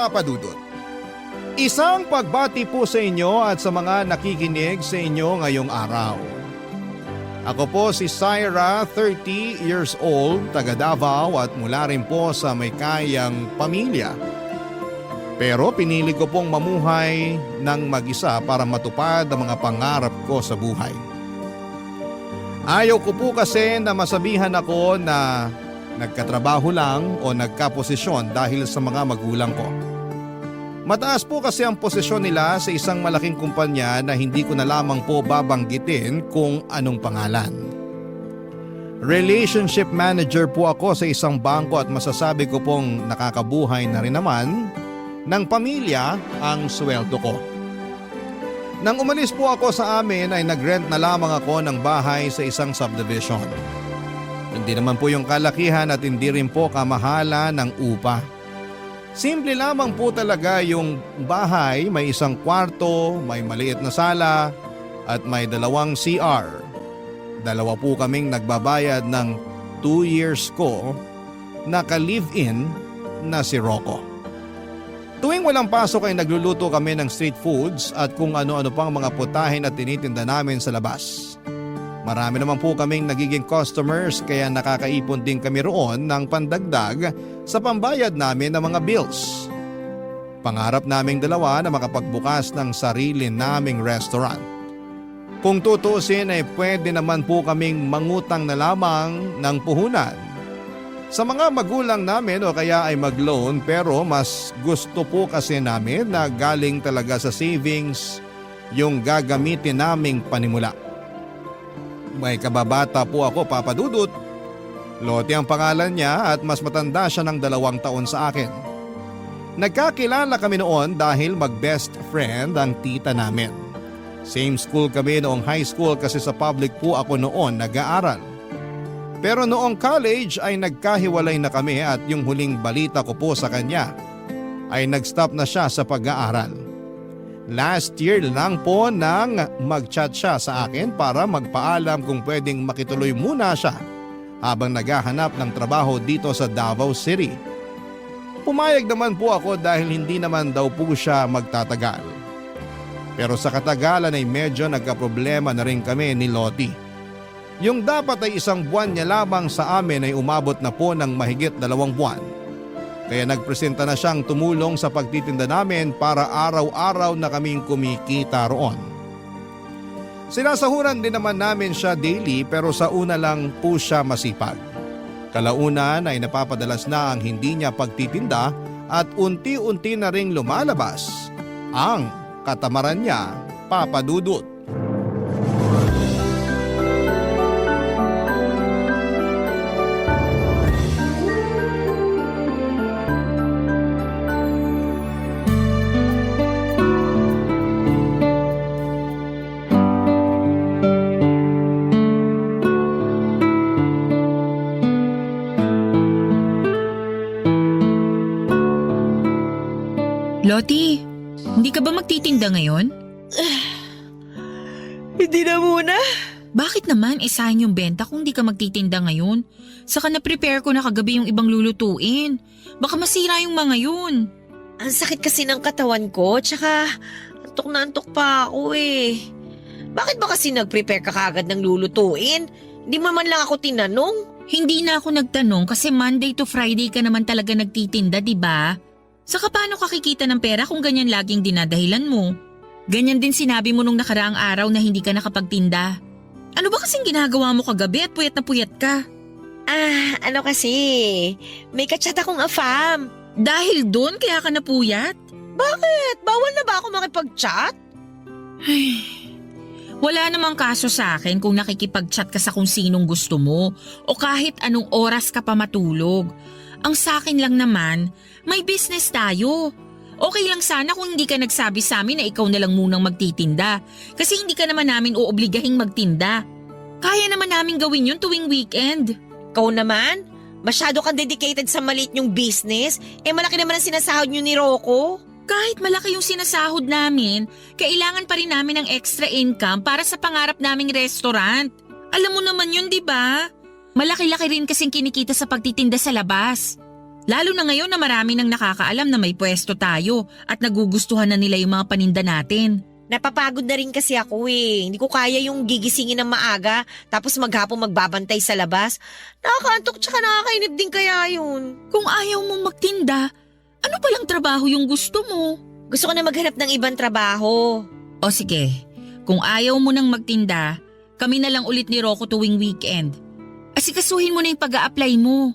Papa Dudut. Isang pagbati po sa inyo at sa mga nakikinig sa inyo ngayong araw. Ako po si Syra, 30 years old, taga Davao at mula rin po sa may kayang pamilya. Pero pinili ko pong mamuhay ng mag-isa para matupad ang mga pangarap ko sa buhay. Ayaw ko po kasi na masabihan ako na nagkatrabaho lang o nagkaposisyon dahil sa mga magulang ko. Mataas po kasi ang posisyon nila sa isang malaking kumpanya na hindi ko na lamang po babanggitin kung anong pangalan. Relationship manager po ako sa isang bangko at masasabi ko pong nakakabuhay na rin naman ng pamilya ang sweldo ko. Nang umalis po ako sa amin ay nagrent na lamang ako ng bahay sa isang subdivision. Hindi naman po yung kalakihan at hindi rin po kamahala ng upa. Simple lamang po talaga yung bahay, may isang kwarto, may maliit na sala at may 2 CR. 2 po kaming nagbabayad ng 2 years ko na ka-live-in na si Rocco. Tuwing walang pasok ay nagluluto kami ng street foods at kung ano-ano pang mga putahin at tinitinda namin sa labas. Marami naman po kaming nagiging customers kaya nakakaipon din kami roon ng pandagdag sa pambayad namin ng mga bills. Pangarap naming 2 na makapagbukas ng sarili naming restaurant. Kung tutuusin ay pwede naman po kaming mangutang na lamang ng puhunan sa mga magulang namin o kaya ay mag-loan, pero mas gusto po kasi namin na galing talaga sa savings yung gagamitin naming panimula. May kababata po ako, Papa Dudut. Lottie ang pangalan niya at mas matanda siya ng 2 taon sa akin. Nagkakilala kami noon dahil mag-best friend ang tita namin. Same school kami noong high school kasi sa public po ako noon nag-aaral. Pero noong college ay nagkahiwalay na kami at yung huling balita ko po sa kanya ay nag-stop na siya sa pag-aaral. Last year lang po nang mag-chat siya sa akin para magpaalam kung pwedeng makituloy muna siya habang naghahanap ng trabaho dito sa Davao City. Pumayag naman po ako dahil hindi naman daw po siya magtatagal. Pero sa katagalan ay medyo nagkaproblema na rin kami ni Lottie. Yung dapat ay 1 buwan niya lamang sa amin ay umabot na po ng mahigit 2 buwan. Kaya nagpresenta na siyang tumulong sa pagtitinda namin para araw-araw na kaming kumikita roon. Sinasahuran din naman namin siya daily pero sa una lang po siya masipag. Kalaunan ay napapadalas na ang hindi niya pagtitinda at unti-unti na ring lumalabas ang katamaran niya, Papa Dudut. Lottie, hindi ka ba magtitinda ngayon? Hindi na muna. Bakit naman sayang yung benta kung hindi ka magtitinda ngayon? Saka na-prepare ko na kagabi yung ibang lulutuin. Baka masira yung mga yun. Ang sakit kasi ng katawan ko, tsaka antok na antok pa ako eh. Bakit ba kasi nag-prepare ka kagad ng lulutuin? Hindi mo man lang ako tinanong. Hindi na ako nagtanong kasi Monday to Friday ka naman talaga nagtitinda, di ba? Saka paano ka kikita ng pera kung ganyan laging dinadahilan mo? Ganyan din sinabi mo nung nakaraang araw na hindi ka nakapagtinda. Ano ba kasing ginagawa mo kagabi at puyat na puyat ka? Ano kasi, may kachat akong afam. Dahil doon kaya ka napuyat? Bakit? Bawal na ba ako makipag-chat? Ay, wala namang kaso sa akin kung nakikipag-chat ka sa kung sinong gusto mo o kahit anong oras ka pa matulog. Ang sa akin lang naman, may business tayo. Okay lang sana kung hindi ka nagsabi sa amin na ikaw na lang munang magtitinda kasi hindi ka naman namin uobligahing magtinda. Kaya naman namin gawin yun tuwing weekend. Ikaw naman? Masyado kang dedicated sa maliit nyong business? Malaki naman ang sinasahod nyo ni Rocco. Kahit malaki yung sinasahod namin, kailangan pa rin namin ng extra income para sa pangarap naming restaurant. Alam mo naman yun, di ba? Malaki-laki rin kasing kinikita sa pagtitinda sa labas. Lalo na ngayon na marami nang nakakaalam na may pwesto tayo at nagugustuhan na nila yung mga paninda natin. Napapagod na rin kasi ako eh. Hindi ko kaya yung gigisingin ng maaga tapos maghapon magbabantay sa labas. Nakakaantok tsaka nakakainip din kaya yun. Kung ayaw mong magtinda, ano palang trabaho yung gusto mo? Gusto ko na maghanap ng ibang trabaho. O sige, kung ayaw mo nang magtinda, kami na lang ulit ni Rocco tuwing weekend. Asikasuhin mo na yung pag-a-apply mo.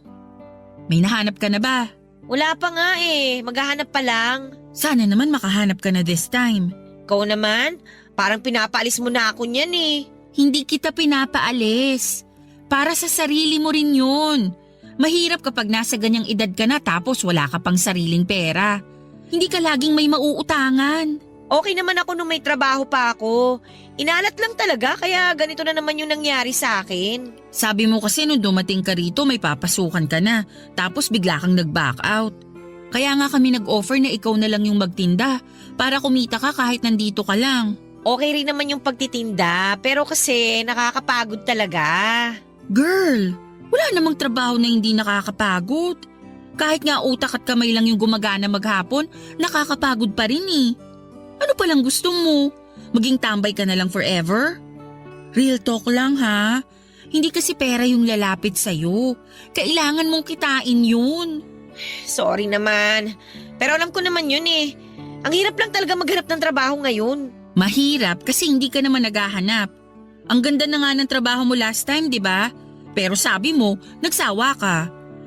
May nahanap ka na ba? Wala pa nga eh. Maghahanap pa lang. Sana naman makahanap ka na this time. Ikaw naman, parang pinapaalis mo na ako niyan eh. Hindi kita pinapaalis. Para sa sarili mo rin yun. Mahirap kapag nasa ganyang edad ka na tapos wala ka pang sariling pera. Hindi ka laging may mauutangan. Okay naman ako nung may trabaho pa ako. Inalat lang talaga kaya ganito na naman yung nangyari sa akin. Sabi mo kasi nung dumating ka rito may papasukan ka na tapos bigla kang nag-back out. Kaya nga kami nag-offer na ikaw na lang yung magtinda para kumita ka kahit nandito ka lang. Okay rin naman yung pagtitinda pero kasi nakakapagod talaga. Girl, wala namang trabaho na hindi nakakapagod. Kahit nga utak at kamay lang yung gumagana maghapon, nakakapagod pa rin eh. Ano palang gusto mo? Maging tambay ka na lang forever? Real talk lang ha. Hindi kasi pera yung lalapit sa'yo. Kailangan mong kitain yun. Sorry naman. Pero alam ko naman yun eh. Ang hirap lang talaga maghanap ng trabaho ngayon. Mahirap kasi hindi ka naman naghahanap. Ang ganda na nga ng trabaho mo last time, di ba? Pero sabi mo, nagsawa ka.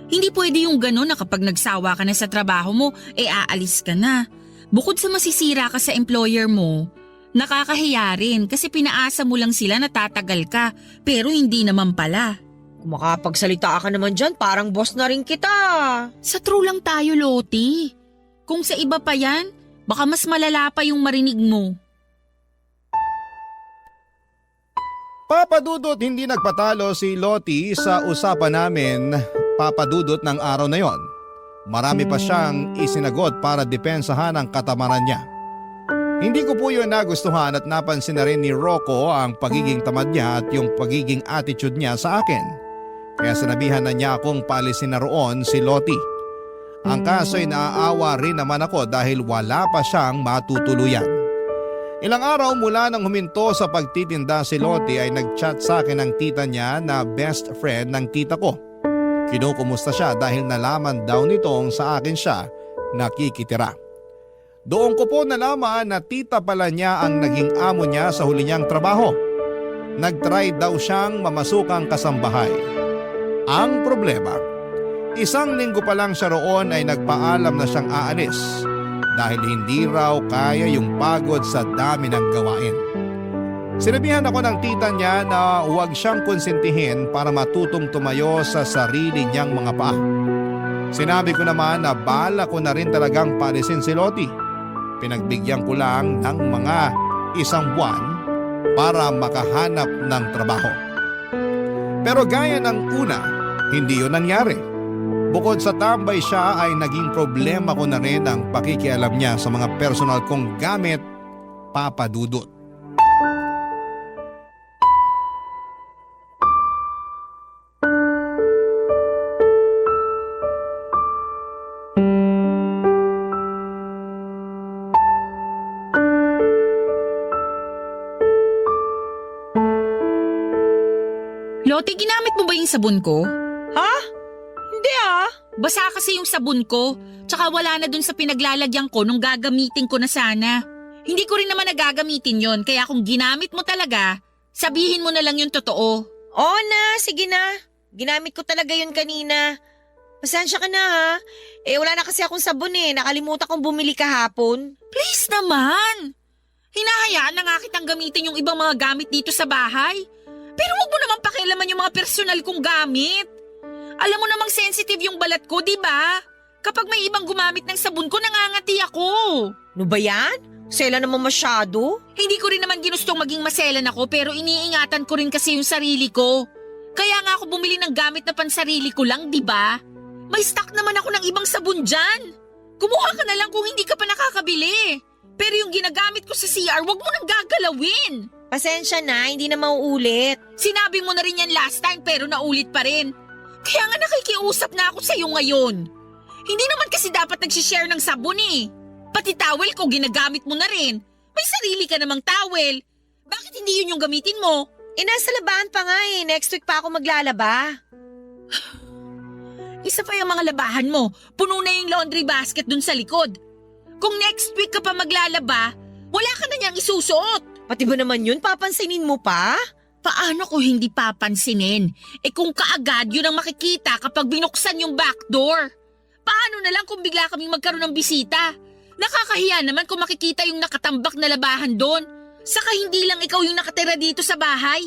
Hindi pwede yung gano'n na kapag nagsawa ka na sa trabaho mo, aalis ka na. Bukod sa masisira ka sa employer mo, nakakahiya rin kasi pinaasa mo lang sila na tatagal ka pero hindi naman pala. Kung makapagsalita ka naman dyan, parang boss na rin kita. Sa true lang tayo, Loti. Kung sa iba pa yan, baka mas malala pa yung marinig mo. Papa Dudut, hindi nagpatalo si Loti sa usapan namin, Papa Dudut, ng araw na yon. Marami pa siyang isinagot para depensahan ang katamaran niya. Hindi ko po yun nagustuhan at napansin na rin ni Rocco ang pagiging tamad niya at yung pagiging attitude niya sa akin. Kaya sinabihan na niya akong paalisin na roon si Loti. Ang kaso'y naaawa rin naman ako dahil wala pa siyang matutuluyan. Ilang araw mula nang huminto sa pagtitinda si Loti ay nag-chat sa akin ang tita niya na best friend ng tita ko. Kinukumusta siya dahil nalaman daw nitong sa akin siya nakikitira. Doon ko po nalaman na tita pala niya ang naging amo niya sa huli niyang trabaho. Nag-try daw siyang mamasukang kasambahay. Ang problema, isang linggo pa lang siya roon ay nagpaalam na siyang aalis dahil hindi raw kaya yung pagod sa dami ng gawain. Sinabihan ako ng tita niya na huwag siyang konsentihin para matutong tumayo sa sarili niyang mga paa. Sinabi ko naman na bala ko na rin talagang paalisin si Loti. Pinagbigyan ko lang ng mga 1 buwan para makahanap ng trabaho. Pero gaya ng una, hindi yun nangyari. Bukod sa tambay siya ay naging problema ko na rin ang pakikialam niya sa mga personal kong gamit, Papa Dudut. Loti, ginamit mo ba yung sabon ko? Ha? Hindi ah. Basa kasi yung sabon ko, tsaka wala na dun sa pinaglalagyan ko nung gagamitin ko na sana. Hindi ko rin naman nagagamitin yon, kaya kung ginamit mo talaga, sabihin mo na lang yung totoo. Oo na, sige na. Ginamit ko talaga yun kanina. Pasensya ka na ha. Wala na kasi akong sabon nakalimutan kong bumili kahapon. Please naman! Hinahayaan na nga kitang gamitin yung ibang mga gamit dito sa bahay. Pero wag mo naman pakialaman yung mga personal kong gamit. Alam mo namang sensitive yung balat ko, di ba? Kapag may ibang gumamit ng sabon ko, nangangati ako. Ano ba yan? Sela naman masyado. Hindi ko rin naman ginustong maging maselan ako pero iniingatan ko rin kasi yung sarili ko. Kaya nga ako bumili ng gamit na pansarili ko lang, di ba? May stock naman ako ng ibang sabon dyan. Kumuha ka na lang kung hindi ka pa nakakabili. Pero yung ginagamit ko sa CR, wag mo nang gagalawin. Pasensya na, hindi na mauulit. Sinabi mo na rin yan last time pero naulit pa rin. Kaya nga nakikiusap na ako sa'yo ngayon. Hindi naman kasi dapat nagsishare ng sabon eh. Pati towel ko ginagamit mo na rin. May sarili ka namang towel. Bakit hindi yun yung gamitin mo? Nasa labahan pa nga eh. Next week pa ako maglalaba. Isa pa yung mga labahan mo. Puno na yung laundry basket dun sa likod. Kung next week ka pa maglalaba, wala ka na niyang isusuot. Pati ba naman yun? Papansinin mo pa? Paano ko hindi papansinin? Kung kaagad yun ang makikita kapag binuksan yung back door. Paano na lang kung bigla kaming magkaroon ng bisita? Nakakahiya naman kung makikita yung nakatambak na labahan doon. Saka hindi lang ikaw yung nakatira dito sa bahay.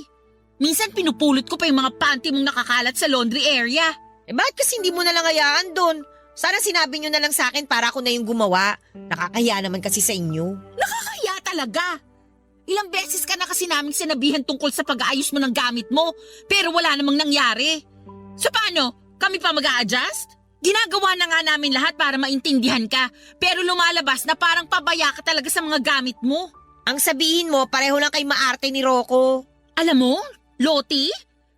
Minsan pinupulot ko pa yung mga panty mong nakakalat sa laundry area. Bakit kasi hindi mo na lang hayaan doon? Sana sinabi nyo na lang sa akin para ako na yung gumawa. Nakakahiya naman kasi sa inyo. Nakakahiya talaga. Ilang beses ka na kasi naming sinabihan tungkol sa pag-aayos mo ng gamit mo, pero wala namang nangyari. So paano? Kami pa mag-a-adjust? Ginagawa na nga namin lahat para maintindihan ka, pero lumalabas na parang pabaya ka talaga sa mga gamit mo. Ang sabihin mo, pareho lang kay maarte ni Rocco. Alam mo, Loti,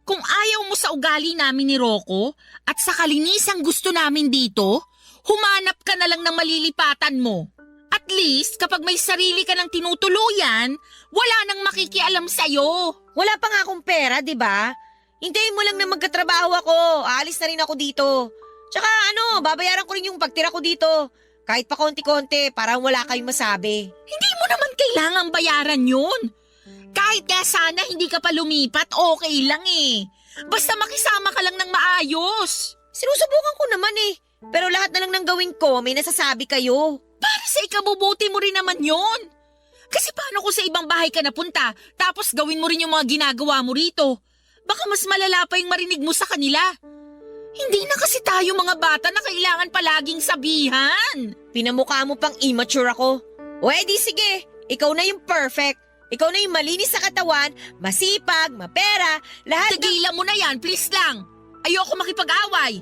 kung ayaw mo sa ugali namin ni Rocco at sa kalinisang gusto namin dito, humanap ka na lang ng malilipatan mo. At least, kapag may sarili ka ng tinutuluyan, wala nang makikialam sa'yo. Wala pa nga akong pera, di ba? Hintayin mo lang na magkatrabaho ako. Aalis na rin ako dito. Tsaka babayaran ko rin yung pagtira ko dito. Kahit pa konti-konti, parang wala kayong masabi. Hindi mo naman kailangang bayaran yun. Kahit nga sana hindi ka pa lumipat, okay lang eh. Basta makisama ka lang ng maayos. Sinusubukan ko naman eh. Pero lahat na lang ng gawin ko, may nasasabi kayo. Para sa ikabubuti mo rin naman yun. Kasi paano kung sa ibang bahay ka napunta, tapos gawin mo rin yung mga ginagawa mo rito? Baka mas malala pa yung marinig mo sa kanila. Hindi na kasi tayo mga bata na kailangan palaging sabihan. Pinamukha mo pang immature ako. O edi sige, ikaw na yung perfect. Ikaw na yung malinis sa katawan, masipag, mapera, lahat Tigilan mo na yan, please lang. Ayoko makipag-away.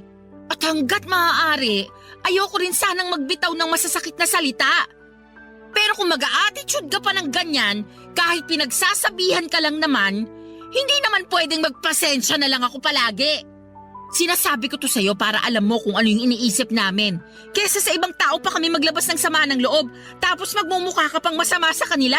At hanggat maaari, ayoko rin sanang magbitaw ng masasakit na salita. Pero kung mag-a-attitude ka pa ng ganyan, kahit pinagsasabihan ka lang naman, hindi naman pwedeng magpasensya na lang ako palagi. Sinasabi ko to sa'yo para alam mo kung ano yung iniisip namin. Kesa sa ibang tao pa kami maglabas ng sama ng loob, tapos magmumukha ka pang masama sa kanila.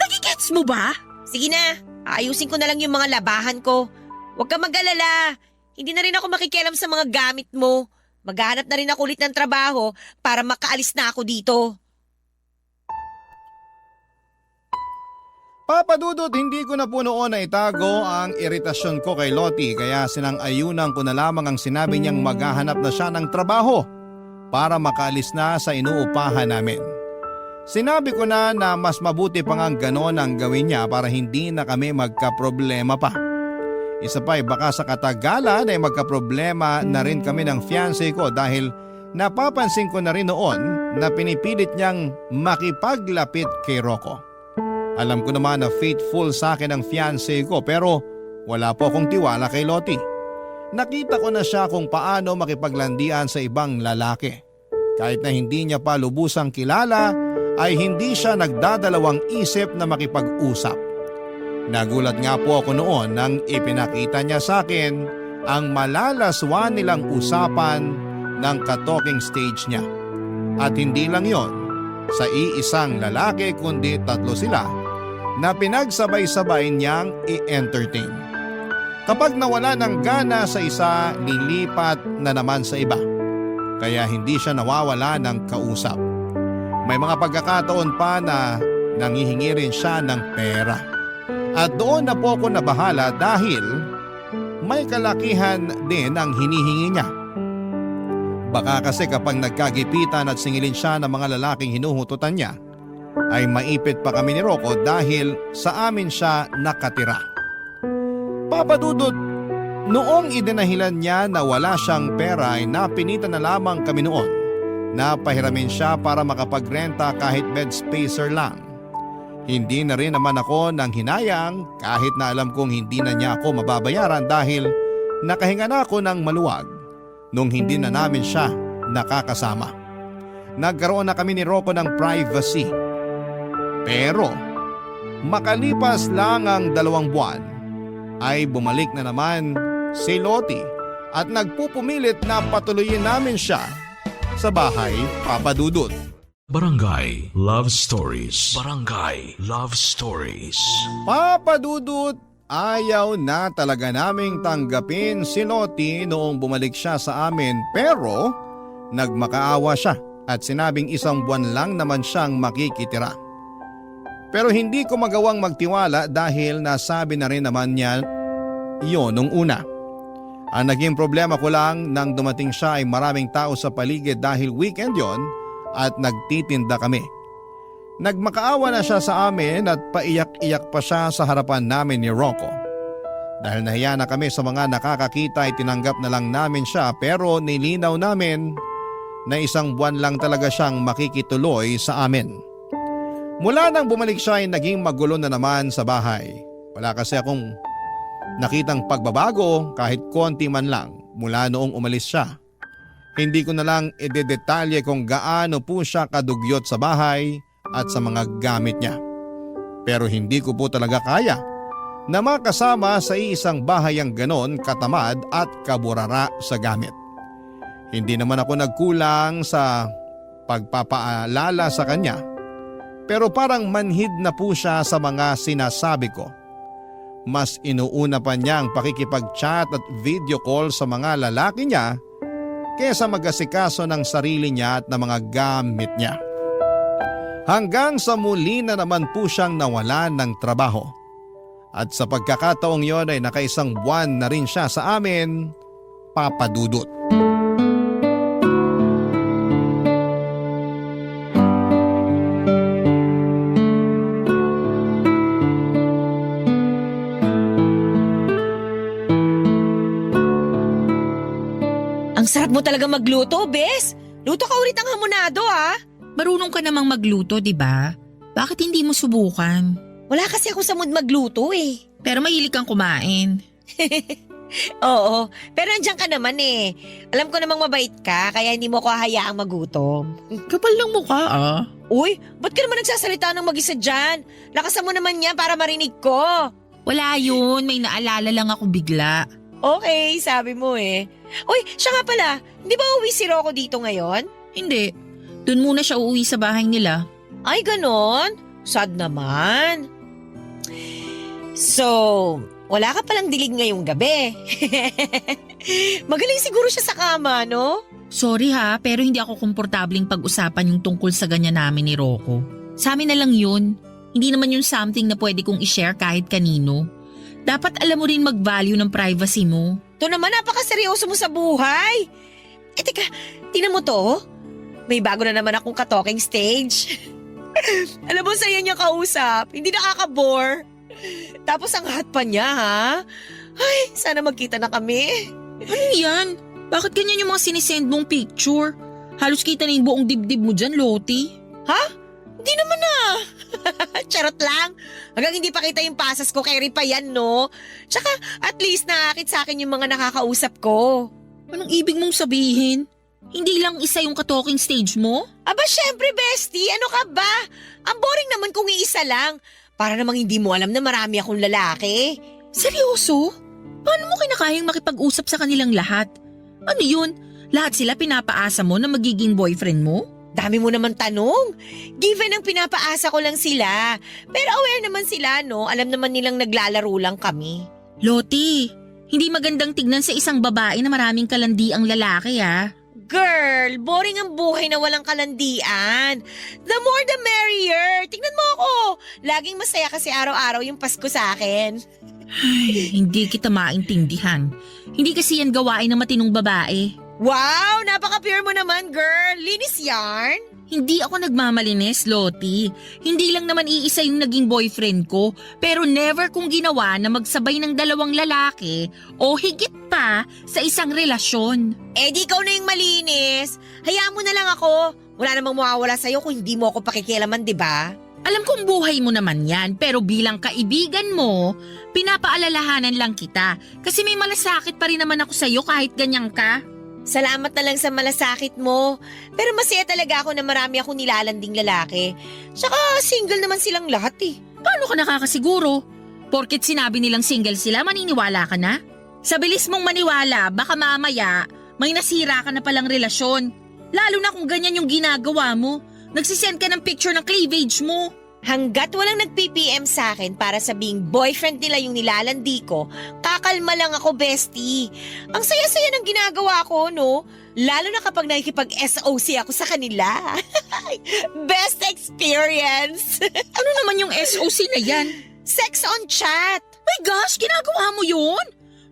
Nagigets mo ba? Sige na, ayusin ko na lang yung mga labahan ko. Huwag ka mag-alala. Hindi na rin ako makikialam sa mga gamit mo. Maghahanap na rin ako ulit ng trabaho para makaalis na ako dito. Papadudot, hindi ko na po noon na itago ang iritasyon ko kay Loti kaya sinang-ayunan ko na lamang ang sinabi niyang maghahanap na siya ng trabaho para makaalis na sa inuupahan namin. Sinabi ko na mas mabuti pa nga ganon ang gawin niya para hindi na kami magkaproblema pa. Isa pa baka sa katagalan ay magkaproblema na rin kami ng fiancé ko dahil napapansin ko na rin noon na pinipilit niyang makipaglapit kay Rocco. Alam ko naman na faithful sa akin ang fiancé ko pero wala po akong tiwala kay Loti. Nakita ko na siya kung paano makipaglandian sa ibang lalaki. Kahit na hindi niya pa lubusang kilala ay hindi siya nagdadalawang isip na makipag-usap. Nagulat nga po ako noon nang ipinakita niya sa akin ang malalaswan nilang usapan ng ka-talking stage niya. At hindi lang yon, sa iisang lalaki kundi tatlo sila na pinagsabay-sabay niyang i-entertain. Kapag nawala ng gana sa isa, lilipat na naman sa iba. Kaya hindi siya nawawala ng kausap. May mga pagkakataon pa na nangihingi rin siya ng pera. At doon na po ako nabahala dahil may kalakihan din ang hinihingi niya. Baka kasi kapag nagkagipitan at singilin siya ng mga lalaking hinuhututan niya, ay maipit pa kami ni Rocco dahil sa amin siya nakatira. Papadudot, noong idinahilan niya na wala siyang pera ay napinitan na lamang kami noon na pahiramin siya para makapagrenta kahit bed spacer lang. Hindi na rin naman ako nang hinayang kahit na alam kong hindi na niya ako mababayaran dahil nakahinga na ako ng maluwag nung hindi na namin siya nakakasama. Nagkaroon na kami ni Rocco ng privacy. Pero makalipas lang ang 2 buwan ay bumalik na naman si Loti at nagpupumilit na patuloyin namin siya sa bahay, Papa Dudut. Barangay Love Stories. Barangay Love Stories. Papa Dudut, ayaw na talaga naming tanggapin si Lottie noong bumalik siya sa amin pero nagmakaawa siya at sinabing 1 buwan lang naman siyang makikitira. Pero hindi ko magawang magtiwala dahil nasabi na rin naman niya iyon nung una. Ang naging problema ko lang nang dumating siya ay maraming tao sa paligid dahil weekend yon at nagtitinda kami. Nagmakaawa na siya sa amin at paiyak-iyak pa siya sa harapan namin ni Rocco. Dahil nahiya na kami sa mga nakakakita ay tinanggap na lang namin siya pero nilinaw namin na 1 buwan lang talaga siyang makikituloy sa amin. Mula nang bumalik siya ay naging magulo na naman sa bahay. Wala kasi akong nakitang pagbabago kahit konti man lang mula noong umalis siya. Hindi ko na lang idedetalye kung gaano po siya kadugyot sa bahay at sa mga gamit niya. Pero hindi ko po talaga kaya na makasama sa isang bahay ang ganon katamad at kaburara sa gamit. Hindi naman ako nagkulang sa pagpapaalala sa kanya pero parang manhid na po siya sa mga sinasabi ko. Mas inuuna pa niya ang pakikipag-chat at video call sa mga lalaki niya kesa mag-asikaso ng sarili niya at ng mga gamit niya. Hanggang sa muli na naman po siyang nawalan ng trabaho. At sa pagkakataong yon ay naka1 buwan na rin siya sa amin, Papa Dudut. Ang sarap mo talaga magluto, Bes. Luto ka ulit ang hamonado, ha? Marunong ka namang magluto, di ba? Bakit hindi mo subukan? Wala kasi ako sa mood magluto, eh. Pero mahilig kang kumain. Oo, pero nandiyan ka naman eh. Alam ko namang mabait ka, kaya hindi mo ko hayaang magutom. Kapal ng mukha ah. Uy, ba't ka naman nagsasalita ng mag-isa dyan? Lakasan mo naman yan para marinig ko. Wala yun, may naalala lang ako bigla. Okay, sabi mo eh. Uy, siya nga pala, hindi ba uwi si Rocco dito ngayon? Hindi, dun muna siya uuwi sa bahay nila. Ay, ganon? Sad naman. So, wala ka palang dilig ngayong gabi. Magaling siguro siya sa kama, no? Sorry ha, pero hindi ako komportabling pag-usapan yung tungkol sa ganyan namin ni Rocco. Sa amin na lang yun. Hindi naman yun something na pwede kong i-share kahit kanino. Dapat alam mo rin mag-value ng privacy mo. Ito naman, napakaseryoso mo sa buhay. Eh teka, tingnan mo to. May bago na naman akong ka-talking stage. Alam mo, saya niya kausap. Hindi nakaka-bore. Tapos ang hot pa niya, ha? Ay, sana magkita na kami. Ano yan? Bakit ganyan yung mga sinisend mong picture? Halos kita na yung buong dibdib mo dyan, Lottie. Ha? Hindi naman na. Charot lang. Hanggang hindi pa kita yung pasas ko, carry pa yan, no? Tsaka at least nakakit sa akin yung mga nakakausap ko. Anong ibig mong sabihin? Hindi lang isa yung ka-talking stage mo? Aba, syempre, bestie. Ano ka ba? Ang boring naman kung iisa lang. Para namang hindi mo alam na marami akong lalaki. Seryoso? Paano mo kinakayang makipag-usap sa kanilang lahat? Ano yun? Lahat sila pinapaasa mo na magiging boyfriend mo? Dami mo naman tanong. Given ang pinapaasa ko lang sila. Pero aware naman sila, no? Alam naman nilang naglalaro lang kami. Lottie, hindi magandang tignan sa isang babae na maraming kalandiang lalaki ah. Girl, boring ang buhay na walang kalandian. The more the merrier. Tingnan mo ako. Laging masaya kasi araw-araw yung Pasko sa akin. Ay, hindi kita maintindihan. Hindi kasi yan gawain ng matinong babae. Wow, napaka-pure mo naman, girl. Linis yarn. Hindi ako nagmamalinis, Lottie. Hindi lang naman iisa yung naging boyfriend ko, pero never kong ginawa na magsabay ng 2 lalaki o higit pa sa isang relasyon. Eh di ikaw na yung malinis. Hayaan mo na lang ako. Wala namang mawawala sa'yo kung hindi mo ako pakikialaman, di ba? Alam kong buhay mo naman yan, pero bilang kaibigan mo, pinapaalalahanan lang kita. Kasi may malasakit pa rin naman ako sa'yo kahit ganyan ka. Salamat na lang sa malasakit mo. Pero masaya talaga ako na marami akong nilalanding lalaki. Tsaka single naman silang lahat eh. Paano ka nakakasiguro? Porket sinabi nilang single sila, maniniwala ka na? Sa bilis mong maniwala, baka mamaya may nasira ka na palang relasyon. Lalo na kung ganyan yung ginagawa mo. Nagsisend ka ng picture ng cleavage mo. Hanggat walang nag-PPM sa akin para sabing boyfriend nila yung nilalandi ko, kakalma lang ako, bestie. Ang saya-saya ng ginagawa ko, no? Lalo na kapag nakikipag-SOC ako sa kanila. Best experience! Ano naman yung SOC na yan? Sex on chat! My gosh, ginagawa mo yun?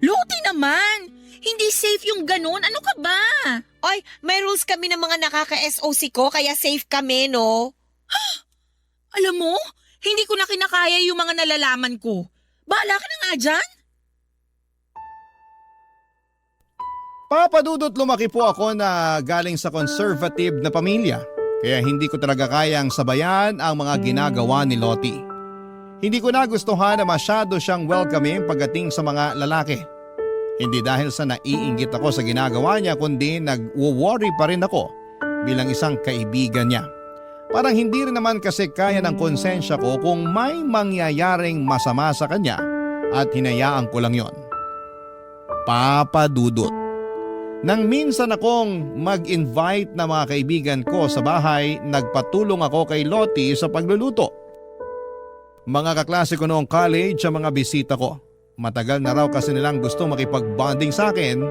Loti naman. Hindi safe yung ganun. Ano ka ba? Oy, may rules kami ng mga nakaka-SOC ko, kaya safe kami, no? Alam mo, hindi ko na kinakaya yung mga nalalaman ko. Bahala ka na nga dyan. Papadudot, lumaki po ako na galing sa conservative na pamilya. Kaya hindi ko talaga kayang sabayan ang mga ginagawa ni Lottie. Hindi ko nagustuhan na masyado siyang welcoming pagdating sa mga lalaki. Hindi dahil sa naiinggit ako sa ginagawa niya, kundi nag-worry pa rin ako bilang isang kaibigan niya. Parang hindi rin naman kasi kaya ng konsensya ko kung may mangyayaring masama sa kanya at hinayaan ko lang yon. Papadudot. Nang minsan akong mag-invite na mga kaibigan ko sa bahay, nagpatulong ako kay Lottie sa pagluluto. Mga kaklase ko noong college ang mga bisita ko. Matagal na raw kasi nilang gusto makipag-bonding sa akin,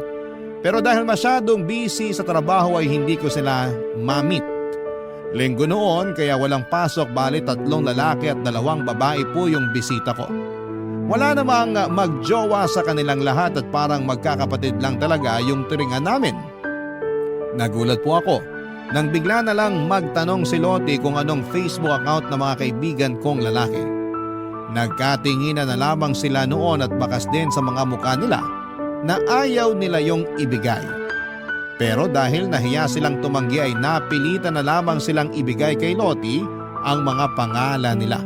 pero dahil masyadong busy sa trabaho ay hindi ko sila ma-meet. Linggo noon kaya walang pasok, bali 3 lalaki at 2 babae po yung bisita ko. Wala namang magjowa sa kanilang lahat at parang magkakapatid lang talaga yung turingan namin. Nagulat po ako nang bigla na lang magtanong si Lottie kung anong Facebook account ng mga kaibigan kong lalaki. Nagkatinginan na lamang sila noon at bakas din sa mga mukha nila na ayaw nila yung ibigay. Pero dahil nahiya silang tumanggi ay napilitan na lamang silang ibigay kay Lottie ang mga pangalan nila.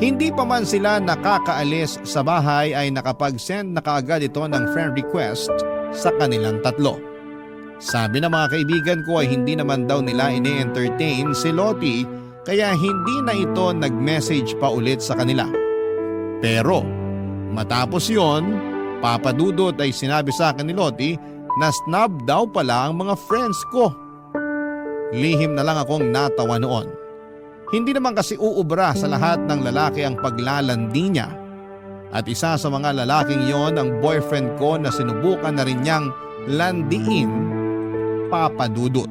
Hindi pa man sila nakakaalis sa bahay ay nakapag-send na kaagad ito ng friend request sa kanilang 3. Sabi ng mga kaibigan ko ay hindi naman daw nila ini-entertain si Lottie kaya hindi na ito nag-message pa ulit sa kanila. Pero matapos yon, papadudot ay sinabi sa akin ni Lottie na snub daw pala ang mga friends ko. Lihim na lang akong natawa noon. Hindi naman kasi uubra sa lahat ng lalaki ang paglalandi niya. At isa sa mga lalaking yon ang boyfriend ko na sinubukan na rin niyang landiin, papadudot.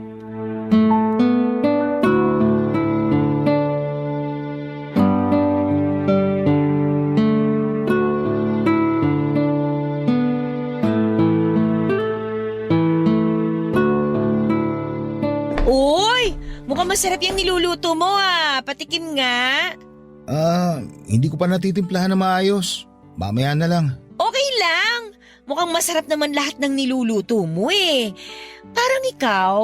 Mukhang masarap yung niluluto mo patikim nga. Hindi ko pa natitimplahan na maayos. Mamaya na lang. Okay lang. Mukhang masarap naman lahat ng niluluto mo eh. Parang ikaw.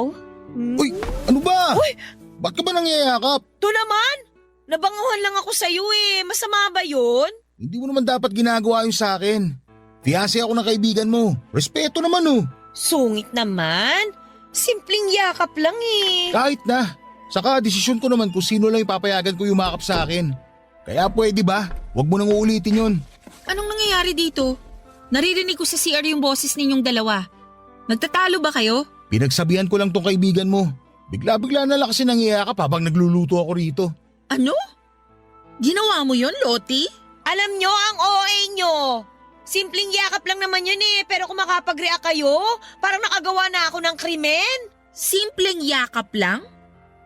Uy, ano ba? Uy! Ba't ka ba nangyayakap? To naman! Nabanguhan lang ako sa'yo eh. Masama ba yun? Hindi mo naman dapat ginagawa yun sa akin. Fiyase ako ng kaibigan mo. Respeto naman oh. Sungit naman. Simpleng yakap lang eh. Kahit na. Saka desisyon ko naman kung sino lang ipapayagan ko yumakap sa akin. Kaya pwede ba? Huwag mo nang uulitin yun. Anong nangyayari dito? Naririnig ko sa CR yung boses ninyong dalawa. Nagtatalo ba kayo? Pinagsabihan ko lang tong kaibigan mo. Bigla-bigla na lang kasi nangyayakap habang nagluluto ako rito. Ano? Ginawa mo yon, Lottie? Alam nyo ang OA nyo. Simpleng yakap lang naman yun eh. Pero kung makapag-react kayo, parang nakagawa na ako ng krimen. Simpleng yakap lang?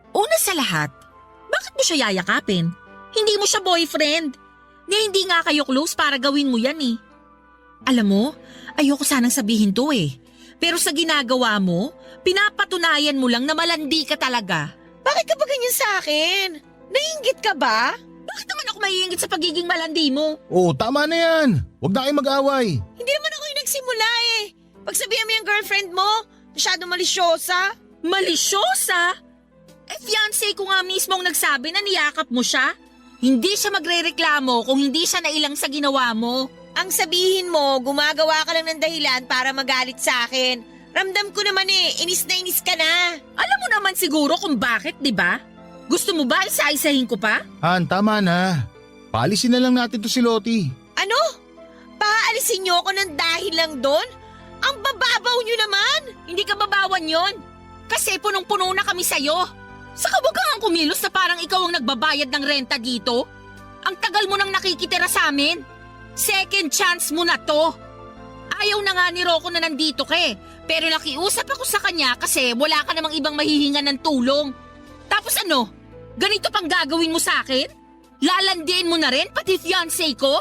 Una sa lahat, bakit mo siya yayakapin? Hindi mo siya boyfriend. Hindi nga kayo close para gawin mo yan eh. Alam mo, ayoko sanang sabihin to eh. Pero sa ginagawa mo, pinapatunayan mo lang na malandi ka talaga. Bakit ka ba ganyan sa akin? Naiinggit ka ba? Bakit naman ako maiingit sa pagiging malandi mo? Oh, tama na yan. Huwag na kayo mag-away. Hindi naman ako yung nagsimula eh. Pagsabihan mo yung girlfriend mo, masyado malisyosa. Malisyosa? Fiancé ko nga mismo ang nagsabi na niyakap mo siya. Hindi siya magrereklamo kung hindi siya nailang sa ginawa mo. Ang sabihin mo, gumagawa ka lang ng dahilan para magalit sa akin. Ramdam ko naman eh, inis na inis ka na. Alam mo naman siguro kung bakit, di ba? Gusto mo ba isa-isahin ko pa? Han, tama na. Paalisin na lang natin to si Lottie. Ano? Paalisin niyo ako ng dahil lang doon? Ang bababaw niyo naman! Hindi ka babawan yon. Kasi punong-puno na kami sa'yo. Saka wag kang kumilos na parang ikaw ang nagbabayad ng renta dito. Ang tagal mo nang nakikitira sa amin. Second chance mo na to. Ayaw na nga ni Rocco na nandito ka eh. Pero nakiusap ako sa kanya kasi wala ka namang ibang mahihinga ng tulong. Tapos ano? Ganito pang gagawin mo sa akin? Lalandiin mo na rin pati fiancé ko?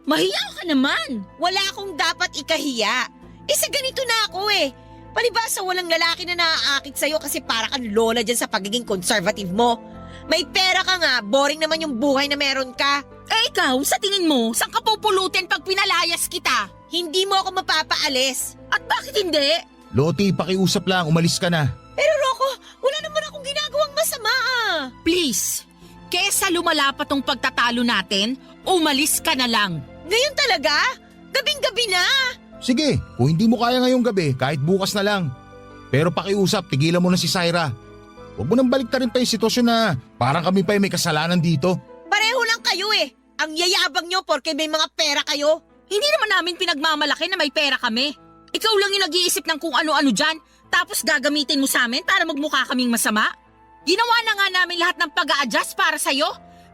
Mahiya ka naman. Wala akong dapat ikahiya. Sa ganito na ako eh. Palibasa walang lalaki na naaakit sa'yo kasi para kang lola dyan sa pagiging conservative mo. May pera ka nga, boring naman yung buhay na meron ka. Eh ikaw, sa tingin mo, saan ka pupulutin pag pinalayas kita? Hindi mo ako mapapaalis. At bakit hindi? Loti, pakiusap lang, umalis ka na. Pero Rocco, wala naman akong ginagawang masama ah. Please, kesa lumala pa tong pagtatalo natin, umalis ka na lang. Ngayon talaga? Gabing-gabi na. Sige, kung hindi mo kaya ngayong gabi, kahit bukas na lang. Pero pakiusap, tigilan mo na si Syra. Huwag mo nang baliktarin pa yung sitwasyon na parang kami pa yung may kasalanan dito. Pareho lang kayo eh. Ang yayabang nyo porke may mga pera kayo. Hindi naman namin pinagmamalaki na may pera kami. Ikaw lang yung nag-iisip ng kung ano-ano dyan, tapos gagamitin mo sa amin para magmukha kaming masama. Ginawa na nga namin lahat ng pag-a-adjust para sa'yo.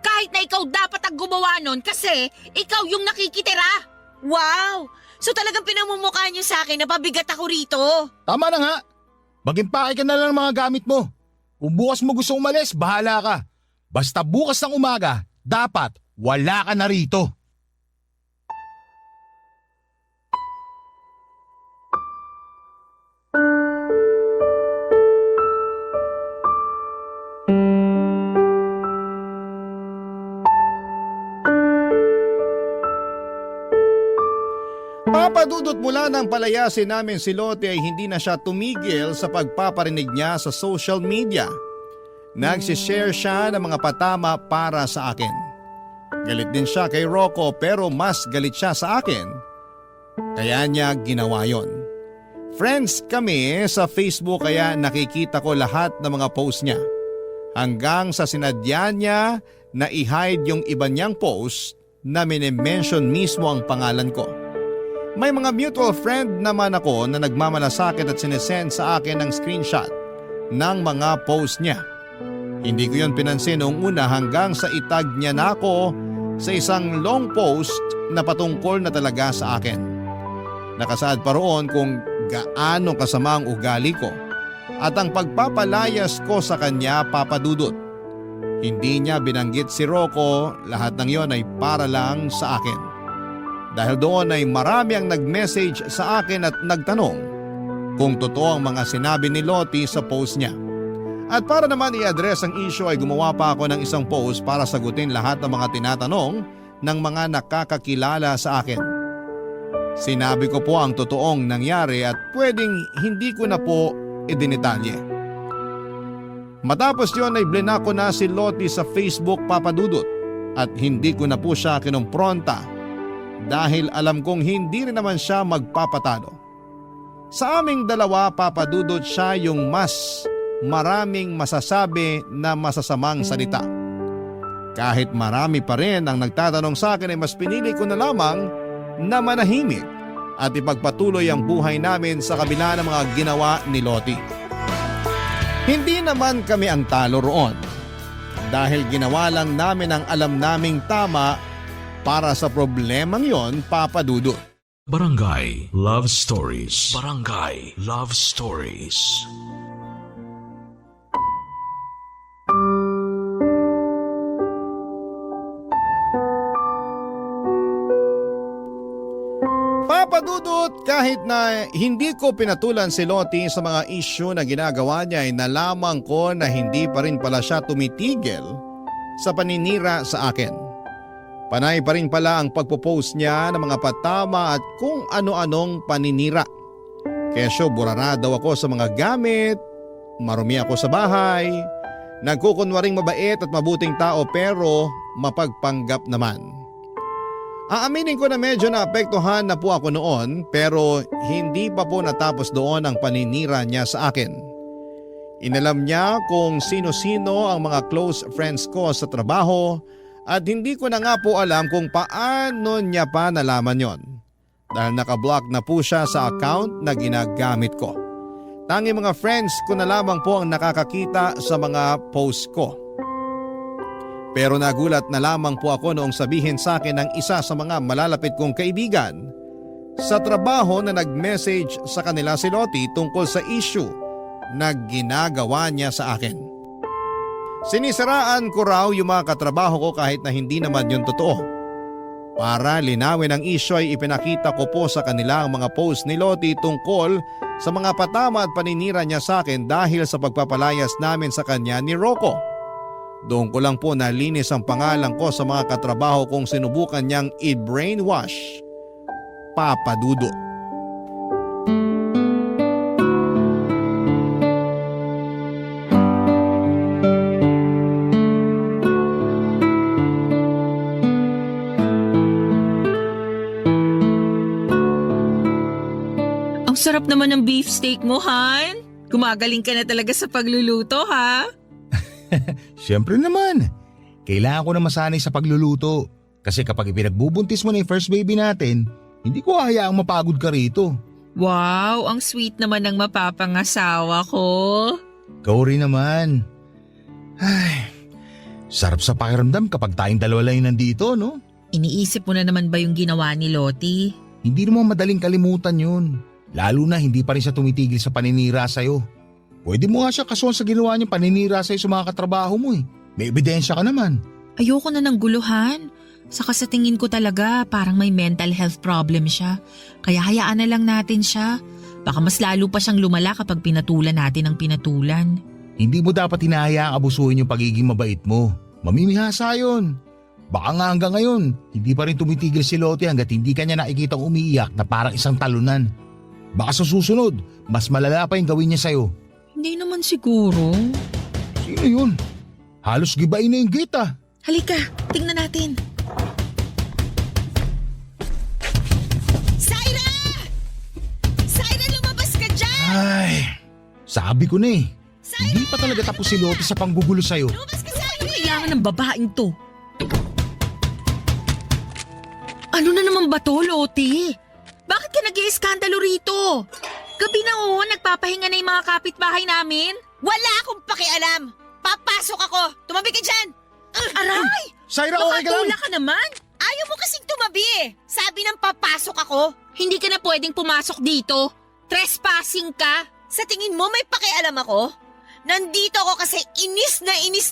Kahit na ikaw dapat ang gumawa nun kasi ikaw yung nakikitira. Wow! So talagang pinamumukha nyo sa akin na pabigat ako rito. Tama na nga. Mag-impake ka na lang ng mga gamit mo. Kung bukas mo gusto umalis, bahala ka. Basta bukas ng umaga, dapat wala ka na rito. Papadudot mula ng palayasin namin si Lote ay hindi na siya tumigil sa pagpaparinig niya sa social media. Nagsishare siya ng mga patama para sa akin. Galit din siya kay Rocco pero mas galit siya sa akin. Kaya niya ginawa yon. Friends kami sa Facebook kaya nakikita ko lahat ng mga post niya. Hanggang sa sinadya niya na i-hide yung iba niyang post na minimension mismo ang pangalan ko. May mga mutual friend naman ako na nagmamalasakit at sinesend sa akin ng screenshot ng mga post niya. Hindi ko yon pinansin noong una hanggang sa itag niya na ako sa isang long post na patungkol na talaga sa akin. Nakasaad pa roon kung gaano kasama ang ugali ko at ang pagpapalayas ko sa kanya papadudot. Hindi niya binanggit si Rocco, lahat ng yon ay para lang sa akin. Dahil doon ay marami ang nag-message sa akin at nagtanong kung totoo ang mga sinabi ni Loti sa post niya. At para naman i-address ang issue ay gumawa pa ako ng isang post para sagutin lahat ng mga tinatanong ng mga nakakakilala sa akin. Sinabi ko po ang totoong nangyari at pwedeng hindi ko na po idinitalye. Matapos yon ay blinak ko na si Loti sa Facebook papadudot at hindi ko na po siya kinumpronta dahil alam kong hindi rin naman siya magpapatalo. Sa aming dalawa papadudot siya yung mas maraming masasabi na masasamang salita. Kahit marami pa rin ang nagtatanong sa akin ay mas pinili ko na lamang na manahimik at ipagpatuloy ang buhay namin sa kabila ng mga ginawa ni Loti. Hindi naman kami ang talo roon dahil ginawa lang namin ang alam naming tama para sa problemang yon papadudot. Barangay Love Stories. Barangay Love Stories. Papadudot, kahit na hindi ko pinatulan si Loti sa mga issue na ginagawa niya ay nalaman ko na hindi pa rin pala siya tumitigil sa paninira sa akin. Panay pa rin pala ang pagpo-post niya ng mga patama at kung ano-anong paninira. Kesyo burara daw ako sa mga gamit, marumi ako sa bahay, nagkukunwaring mabait at mabuting tao pero mapagpanggap naman. Aaminin ko na medyo naapektuhan na po ako noon pero hindi pa po natapos doon ang paninira niya sa akin. Inalam niya kung sino-sino ang mga close friends ko sa trabaho at hindi ko na nga po alam kung paano niya pa nalaman yon. Dahil nakablock na po siya sa account na ginagamit ko. Tanging mga friends ko na lamang po ang nakakakita sa mga post ko. Pero nagulat na lamang po ako noong sabihin sa akin ng isa sa mga malalapit kong kaibigan sa trabaho na nag-message sa kanila si Lottie tungkol sa issue na ginagawa niya sa akin. Sinisiraan ko raw yung mga katrabaho ko kahit na hindi naman yun totoo. Para linawin ang issue ay ipinakita ko po sa kanila ang mga post ni Lottie tungkol sa mga patama at paninira niya sa akin dahil sa pagpapalayas namin sa kanya ni Rocco. Doon ko lang po nalinis ang pangalan ko sa mga katrabaho kong sinubukan niyang i-brainwash. Papa Dudut. Ang sarap naman ng beefsteak mo, Han. Gumagaling ka na talaga sa pagluluto, ha? Siyempre naman. Kailangan ko na masanay sa pagluluto. Kasi kapag ipinagbubuntis mo na yung first baby natin, hindi ko hayaang mapagod ka rito. Wow, ang sweet naman ng mapapangasawa ko. Ikaw rin naman. Ay, sarap sa pakiramdam kapag tayong dalawa lang yung nandito, no? Iniisip mo na naman ba yung ginawa ni Lottie? Hindi naman madaling kalimutan yun. Lalo na hindi pa rin siya tumitigil sa paninira sa'yo. Pwede mo nga siya kasuhan sa ginawa niyang paninira sa'yo sa mga katrabaho mo eh. May ebidensya ka naman. Ayoko na ng guluhan. Saka sa tingin ko talaga parang may mental health problem siya. Kaya hayaan na lang natin siya. Baka mas lalo pa siyang lumala kapag pinatulan natin ang pinatulan. Hindi mo dapat hinahayaang abusuhin yung pagiging mabait mo. Mamimihasa yun. Baka nga hanggang ngayon, hindi pa rin tumitigil si Lottie hanggat hindi kanya nakikitang umiiyak na parang isang talunan. Baka sa susunod, mas malala pa yung gawin niya sa'yo. Hindi naman siguro. Sino yun? Halos gibain na yung gate ah. Halika, tingnan natin. Syra! Syra, lumabas ka dyan! Ay, sabi ko na eh. Hindi pa talaga tapos si Lottie sa panggugulo sa'yo. Lumabas ka, Syra! Kailangan ng babaeng to. Ano na naman ba to, Lottie? Bakit ka nag-iiskandalo rito? Gabi na nagpapahinga na yung mga kapitbahay namin. Wala akong pakialam! Papasok ako! Tumabi ka dyan! Aray! Syra, okay ka lang? Makatula ka naman. Ayaw mo kasing tumabi eh! Sabi ng papasok ako! Hindi ka na pwedeng pumasok dito. Trespassing ka. Sa tingin mo may pakialam ako? Nandito ako kasi inis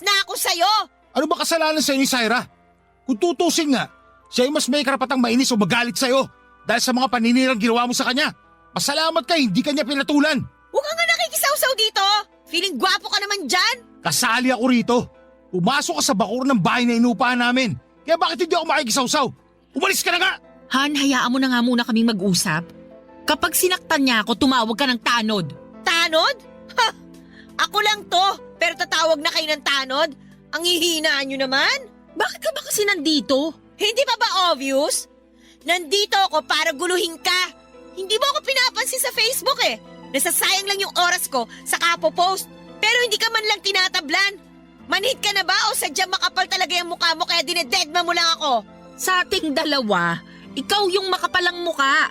na ako sa'yo! Ano ba kasalanan sa'yo ni Syra? Kung tutusin nga, siya ay mas may karapatang mainis o magalit sa'yo dahil sa mga paninirang ginawa mo sa kanya. Pasalamat ka, hindi kanya pinatulan. Huwag ka nga nakikisawsaw dito! Feeling gwapo ka naman dyan! Kasali ako rito. Pumasok ka sa bakur ng bahay na inupahan namin. Kaya bakit hindi ako makikisawsaw? Umalis ka na nga! Han, hayaan mo na nga muna kaming mag-usap. Kapag sinaktan niya ako, tumawag ka ng tanod. Tanod? Ha! Ako lang to, pero tatawag na kayo ng tanod? Ang hihinaan nyo naman? Bakit ka ba kasi nandito? Hindi pa ba obvious? Nandito ako para guluhin ka. Hindi mo ako pinapansin sa Facebook eh. Nasasayang lang yung oras ko sa kapo-post. Pero hindi ka man lang tinatablan. Manhid ka na ba o sadyang makapal talaga yung mukha mo kaya dinededma mo lang ako? Sa ating dalawa, ikaw yung makapalang muka.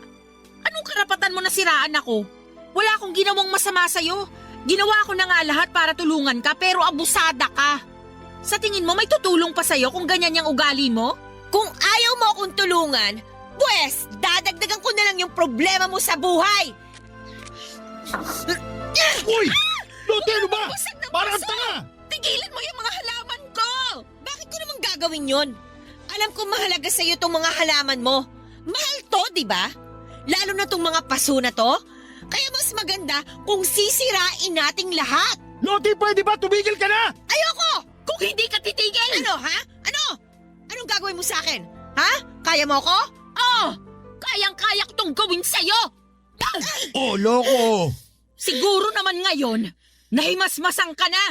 Anong karapatan mo na siraan ako? Wala akong ginawang masama sa'yo. Ginawa ko na nga lahat para tulungan ka pero abusada ka. Sa tingin mo may tutulong pa sa'yo kung ganyan yung ugali mo? Kung ayaw mo akong tulungan, pwes, dadagdagan ko na lang yung problema mo sa buhay. Uy! Lottie, ano ba? Busag na Parang busag! tanga! Tigilan mo yung mga halaman ko! Bakit ko naman gagawin yon? Alam ko mahalaga sa'yo itong mga halaman mo. Mahal to, di ba? Lalo na itong mga paso na to. Kaya mas maganda kung sisirain nating lahat. Lottie, pwede ba? Tumigil ka na! Ayoko! Kung hindi ka titigil! Ano, ha? Ano? Anong gagawin mo sa akin? Ha? Kaya mo ako? Oh! Kayang-kaya ko tong gawin sa'yo! Oh, loko! Siguro naman ngayon, nahimasmasang ka na!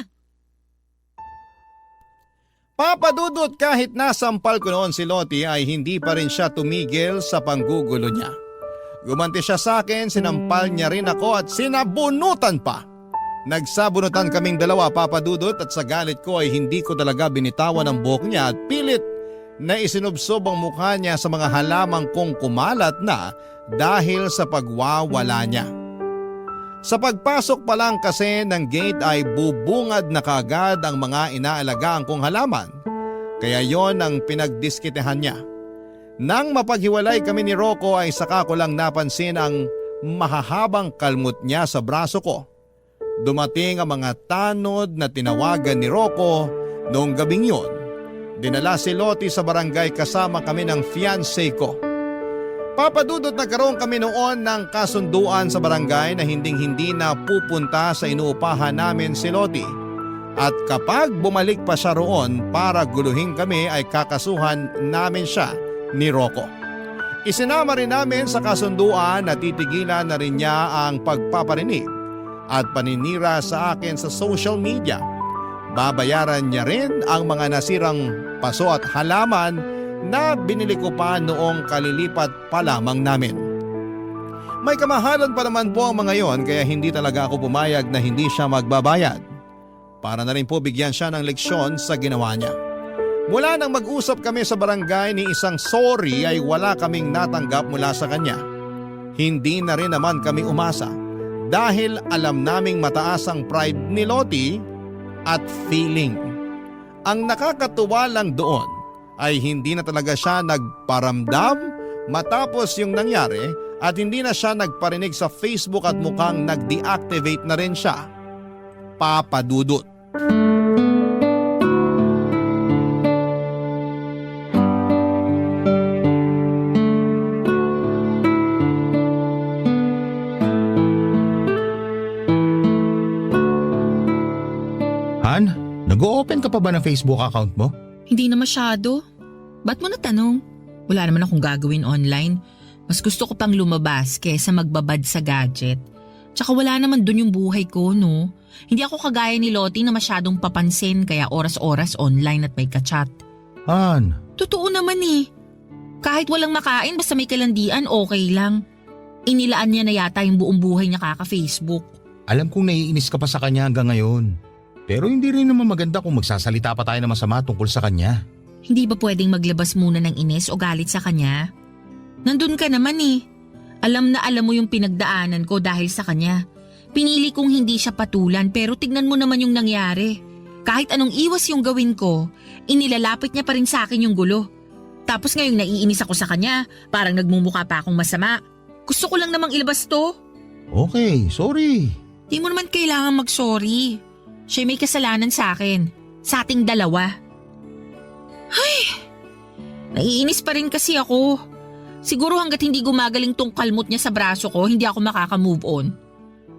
Papa Dudut, kahit nasampal ko noon si Lottie ay hindi pa rin siya tumigil sa panggugulo niya. Gumanti siya sa akin, sinampal niya rin ako at sinabunutan pa. Nagsabunutan kaming dalawa, Papa Dudut, at sa galit ko ay hindi ko talaga binitawan ang buhok niya at pilit na isinubsob ang mukha niya sa mga halamang kong kumalat na dahil sa pagwawala niya. Sa pagpasok pa lang kasi ng gate ay bubungad na kaagad ang mga inaalagaan kong halaman. Kaya yon ang pinagdiskitehan niya. Nang mapaghiwalay kami ni Rocco ay saka ko lang napansin ang mahahabang kalmot niya sa braso ko. Dumating ang mga tanod na tinawagan ni Rocco noong gabing yon. Dinala si Lottie sa barangay kasama kami ng fiancé ko. Papadudot nagkaroon kami noon ng kasunduan sa barangay na hinding-hindi na pupunta sa inuupahan namin si Lottie. At kapag bumalik pa siya roon para guluhin kami ay kakasuhan namin siya ni Rocco. Isinama rin namin sa kasunduan na titigilan na rin niya ang pagpaparinig at paninira sa akin sa social media. Babayaran niya rin ang mga nasirang paso at halaman na binili ko pa noong kalilipat pa lamang namin. May kamahalan pa naman po ang mga yon kaya hindi talaga ako pumayag na hindi siya magbabayad. Para na rin po bigyan siya ng leksyon sa ginawa niya. Mula nang mag-usap kami sa barangay ni isang sorry ay wala kaming natanggap mula sa kanya. Hindi na rin naman kami umasa dahil alam naming mataas ang pride ni Lottie at feeling. Ang nakakatuwa lang doon ay hindi na talaga siya nagparamdam matapos yung nangyari at hindi na siya nagparinig sa Facebook at mukhang nag-deactivate na rin siya. Papadudot. Han, nag-o-open ka pa ba ng Facebook account mo? Hindi na masyado. Ba't mo natanong? Wala naman akong gagawin online. Mas gusto ko pang lumabas kesa magbabad sa gadget. Tsaka wala naman dun yung buhay ko, no? Hindi ako kagaya ni Lottie na masyadong papansin kaya oras-oras online at may kachat. Han, Totoo naman eh. Kahit walang makain basta may kalandian okay lang. Inilaan niya na yata yung buong buhay niya kaka-Facebook. alam kong naiinis ka pa sa kanya hanggang ngayon. Pero hindi rin naman maganda kung magsasalita pa tayo na masama tungkol sa kanya. Hindi ba pwedeng maglabas muna ng inis o galit sa kanya? Nandun ka naman eh. Alam na alam mo yung pinagdaanan ko dahil sa kanya. Pinili kong hindi siya patulan pero tignan mo naman yung nangyari. Kahit anong iwas yung gawin ko, inilalapit niya pa rin sa akin yung gulo. Tapos ngayong naiinis ako sa kanya, parang nagmumukha pa akong masama. Gusto ko lang namang ilabas to. Okay, sorry. Di mo naman kailangan mag-sorry. Siya may kasalanan sa akin. Sa ating dalawa. Ay, naiinis pa rin kasi ako. Siguro hanggat hindi gumagaling tong kalmot niya sa braso ko, hindi ako makaka-move on.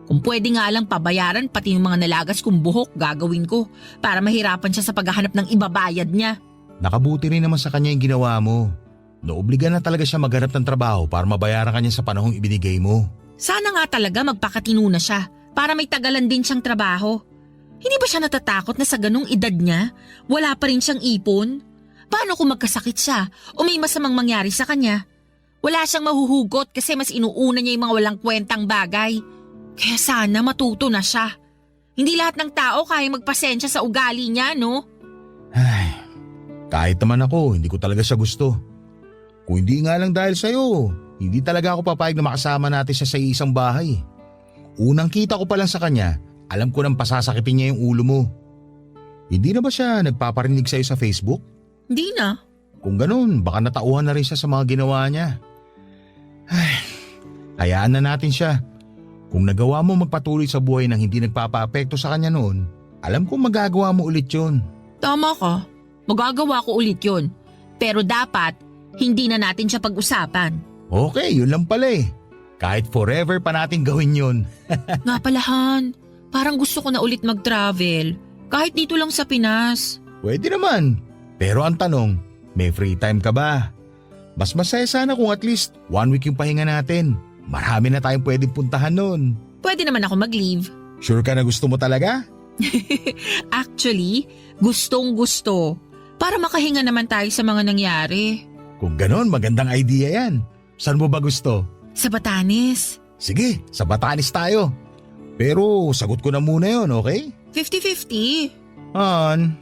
Kung pwede nga lang pabayaran pati yung mga nalagas kong buhok, gagawin ko para mahirapan siya sa paghahanap ng ibabayad niya. Nakabuti rin naman sa kanya yung ginawa mo. Naobligan na talaga siya maghanap ng trabaho para mabayaran kanya sa panahong ibinigay mo. Sana nga talaga magpakatino na siya para may tagalan din siyang trabaho. Hindi ba siya natatakot na sa ganung edad niya, wala pa rin siyang ipon? Paano kung magkasakit siya o may masamang mangyari sa kanya? Wala siyang mahuhugot kasi mas inuuna niya yung mga walang kwentang bagay. Kaya sana matuto na siya. Hindi lahat ng tao kaya magpasensya sa ugali niya, no? Ay, kahit naman ako, hindi ko talaga siya gusto. Kung hindi nga lang dahil sa'yo, hindi talaga ako papayag na makasama natin siya sa isang bahay. Unang kita ko pa lang sa kanya, alam ko nang pasasakitin niya yung ulo mo. Hindi na ba siya nagpaparinig sa'yo sa Facebook? Hindi na. Kung ganun, baka natauhan na rin siya sa mga ginawa niya. Ay, hayaan na natin siya. Kung nagawa mo magpatuloy sa buhay nang hindi nagpapaapekto sa kanya noon, alam kong magagawa mo ulit yun. Tama ka. Magagawa ko ulit yun. Pero dapat, hindi na natin siya pag-usapan. Okay, yun lang pala eh. Kahit forever pa natin gawin yun. Nga pala, Han, parang gusto ko na ulit mag-travel. Kahit dito lang sa Pinas. Pwede naman. Pero ang tanong, may free time ka ba? Mas masaya sana kung at least 1 week yung pahinga natin. Marami na tayong pwedeng puntahan nun. Pwede naman ako mag-leave. Sure ka na gusto mo talaga? Actually, gustong gusto. Para makahinga naman tayo sa mga nangyari. Kung ganon, magandang idea yan. Saan mo ba gusto? Sa Batanes. Sige, sa Batanes tayo. Pero sagot ko na muna yon, okay? 50-50. Han,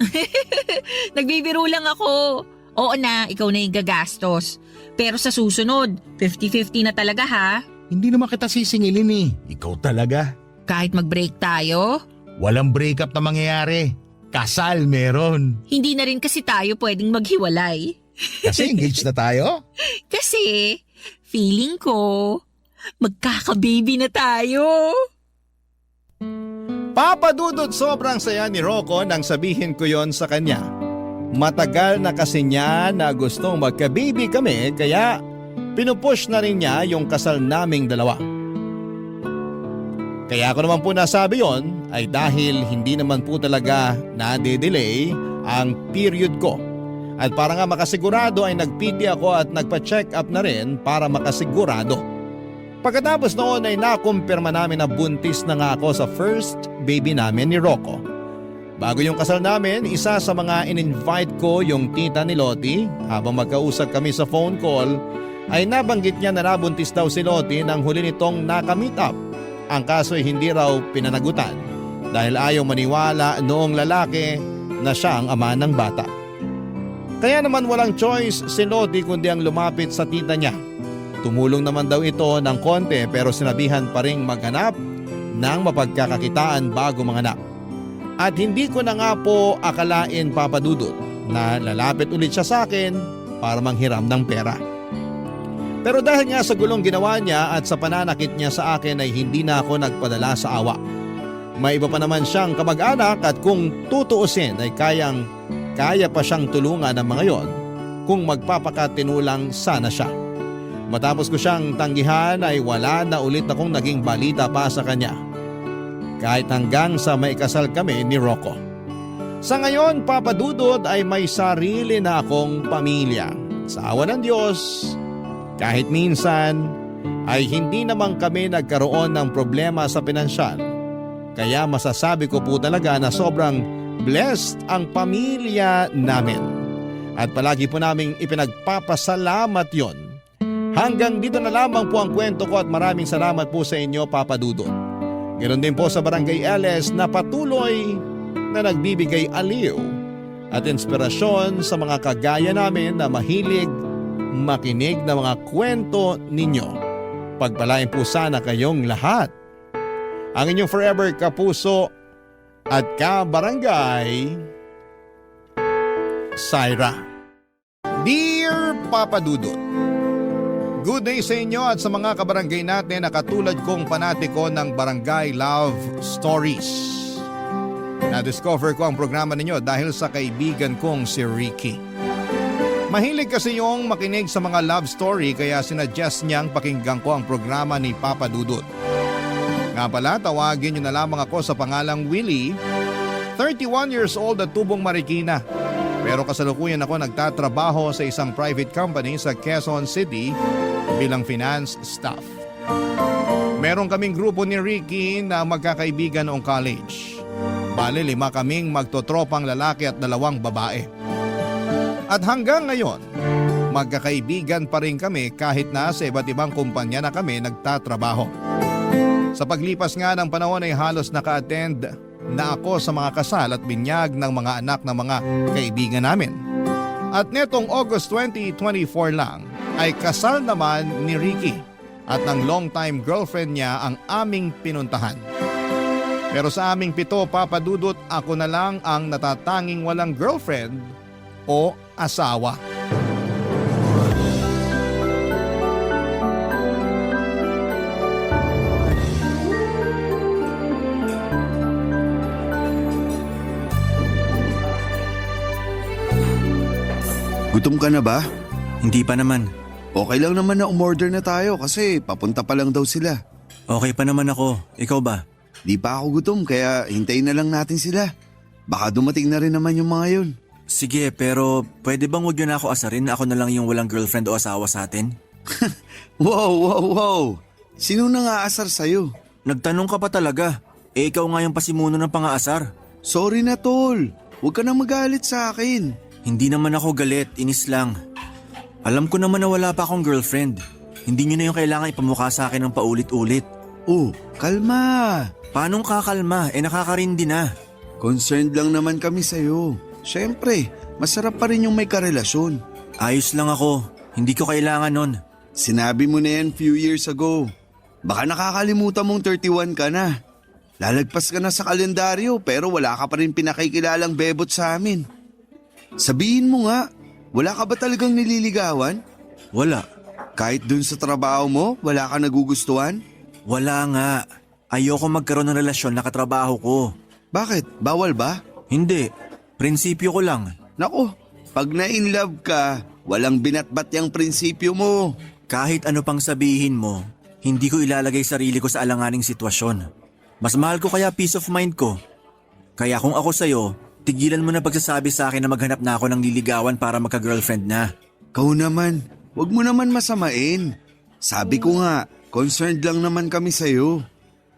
Nagbibiro lang ako. Oo na, ikaw na yung gagastos. Pero sa susunod, 50-50 na talaga ha. hindi naman kita sisingilin eh. Ikaw talaga. Kahit mag-break tayo, Walang breakup na mangyayari. Kasal meron. hindi na rin kasi tayo pwedeng maghiwalay. Kasi engaged na tayo. Kasi, feeling ko, magkaka-baby na tayo. Papa Dudut, sobrang saya ni Rocco nang sabihin ko yon sa kanya. Matagal na kasi niya na gustong magka-baby kami kaya pinupush na rin niya yung kasal naming dalawa. Kaya ako naman po nasabi yon ay dahil hindi naman po talaga nade-delay ang period ko. At para nga makasigurado ay nag-PT ako at nagpa-check up na rin para makasigurado. Pagkatapos noon ay nakumpirma namin na buntis na nga ako sa first baby namin ni Rocco. Bago yung kasal namin, isa sa mga in-invite ko yung tita ni Lottie. Habang magkausap kami sa phone call, ay nabanggit niya na nabuntis daw si Lottie nang huli nitong naka-meet up. Ang kaso ay hindi raw pinanagutan dahil ayaw maniwala noong lalaki na siya ang ama ng bata. Kaya naman walang choice si Lottie kundi ang lumapit sa tita niya. Tumulong naman daw ito ng konti pero sinabihan pa ring maghanap ng mapagkakakitaan bago manganak. At hindi ko na nga po akalain, Papa Dudut, na lalapit ulit siya sa akin para manghiram ng pera. Pero dahil nga sa gulong ginawa niya at sa pananakit niya sa akin ay hindi na ako nagpadala sa awa. May iba pa naman siyang kamag-anak at kung tutuusin ay kaya pa siyang tulungan ng mga yon kung magpapakatinulang sana siya. Matapos ko siyang tanggihan ay wala na ulit akong naging balita pa sa kanya. Kahit hanggang sa maikasal kami ni Rocco. Sa ngayon, Papa Dudut, ay may sarili na akong pamilya. Sa awa ng Diyos, kahit minsan ay hindi naman kami nagkaroon ng problema sa pinansyal. Kaya masasabi ko po talaga na sobrang blessed ang pamilya namin. At palagi po naming ipinagpapasalamat yon. Hanggang dito na lamang po ang kwento ko at maraming salamat po sa inyo, Papa Dudut. Ganoon din po sa Barangay LS na patuloy na nagbibigay aliw at inspirasyon sa mga kagaya namin na mahilig makinig ng mga kwento ninyo. Pagpalain po sana kayong lahat. Ang inyong forever kapuso at kabarangay, Syra. Dear Papa Dudut, good day sa inyo at sa mga kabarangay natin na katulad kong panatiko ng Barangay Love Stories. Na-discover ko ang programa ninyo dahil sa kaibigan kong si Ricky. Mahilig kasi yung makinig sa mga love story kaya sinuggest niyang pakinggan ko ang programa ni Papa Dudut. Nga pala, tawagin niyo na lamang ako sa pangalang Willie, 31 years old at tubong Marikina. Pero kasalukuyan ako nagtatrabaho sa isang private company sa Quezon City bilang finance staff. Meron kaming grupo ni Ricky na magkakaibigan noong college. Bale, 5 kaming magtotropang lalaki at 2 babae. At hanggang ngayon, magkakaibigan pa rin kami kahit na sa iba't ibang kumpanya na kami nagtatrabaho. Sa paglipas nga ng panahon ay halos naka-attend na ako sa mga kasal at binyag ng mga anak ng mga kaibigan namin. At netong August 2024 lang ay kasal naman ni Ricky at ng long-time girlfriend niya ang aming pinuntahan. Pero sa aming 7, Papa Dudut, ako na lang ang natatanging walang girlfriend o asawa. Gutom ka na ba? Hindi pa naman. Okay lang naman na umorder na tayo kasi papunta pa lang daw sila. Okay pa naman ako. Ikaw ba? Di pa ako gutom kaya hintayin na lang natin sila. Baka dumating na rin naman yung mga yun. Sige, pero pwede bang huwag nyo na ako asarin na ako na lang yung walang girlfriend o asawa sa atin? Wow! Sino nang aasar sa'yo? Nagtanong ka pa talaga. Eh ikaw nga yung pasimuno ng pang-aasar. Sorry na tol, huwag ka na magalit sa akin. Hindi naman ako galit, inis lang. Alam ko naman na wala pa akong girlfriend. Hindi nyo na yung kailangan ipamukha sa akin ng paulit-ulit. Oh, kalma. Paanong kakalma? Nakakarindi na. Concerned lang naman kami sa'yo. Siyempre, masarap pa rin yung may karelasyon. Ayos lang ako. Hindi ko kailangan nun. Sinabi mo na yan few years ago. Baka nakakalimutan mong 31 ka na. Lalagpas ka na sa kalendaryo pero wala ka pa rin pinakikilalang bebot sa amin. Sabihin mo nga, wala ka ba talagang nililigawan? Wala. Kahit dun sa trabaho mo, wala ka nagugustuhan? Wala nga. Ayoko magkaroon ng relasyon na katrabaho ko. Bakit? Bawal ba? Hindi. Prinsipyo ko lang. Nako, pag na-inlove ka, walang binatbat yung prinsipyo mo. Kahit ano pang sabihin mo, hindi ko ilalagay sarili ko sa alanganing sitwasyon. Mas mahal ko kaya peace of mind ko. Kaya kung ako sa'yo, tigilan mo na pagsasabi sa akin na maghanap na ako ng liligawan para magka-girlfriend na. Kau naman, wag mo naman masamain. Sabi ko nga, concerned lang naman kami sa'yo.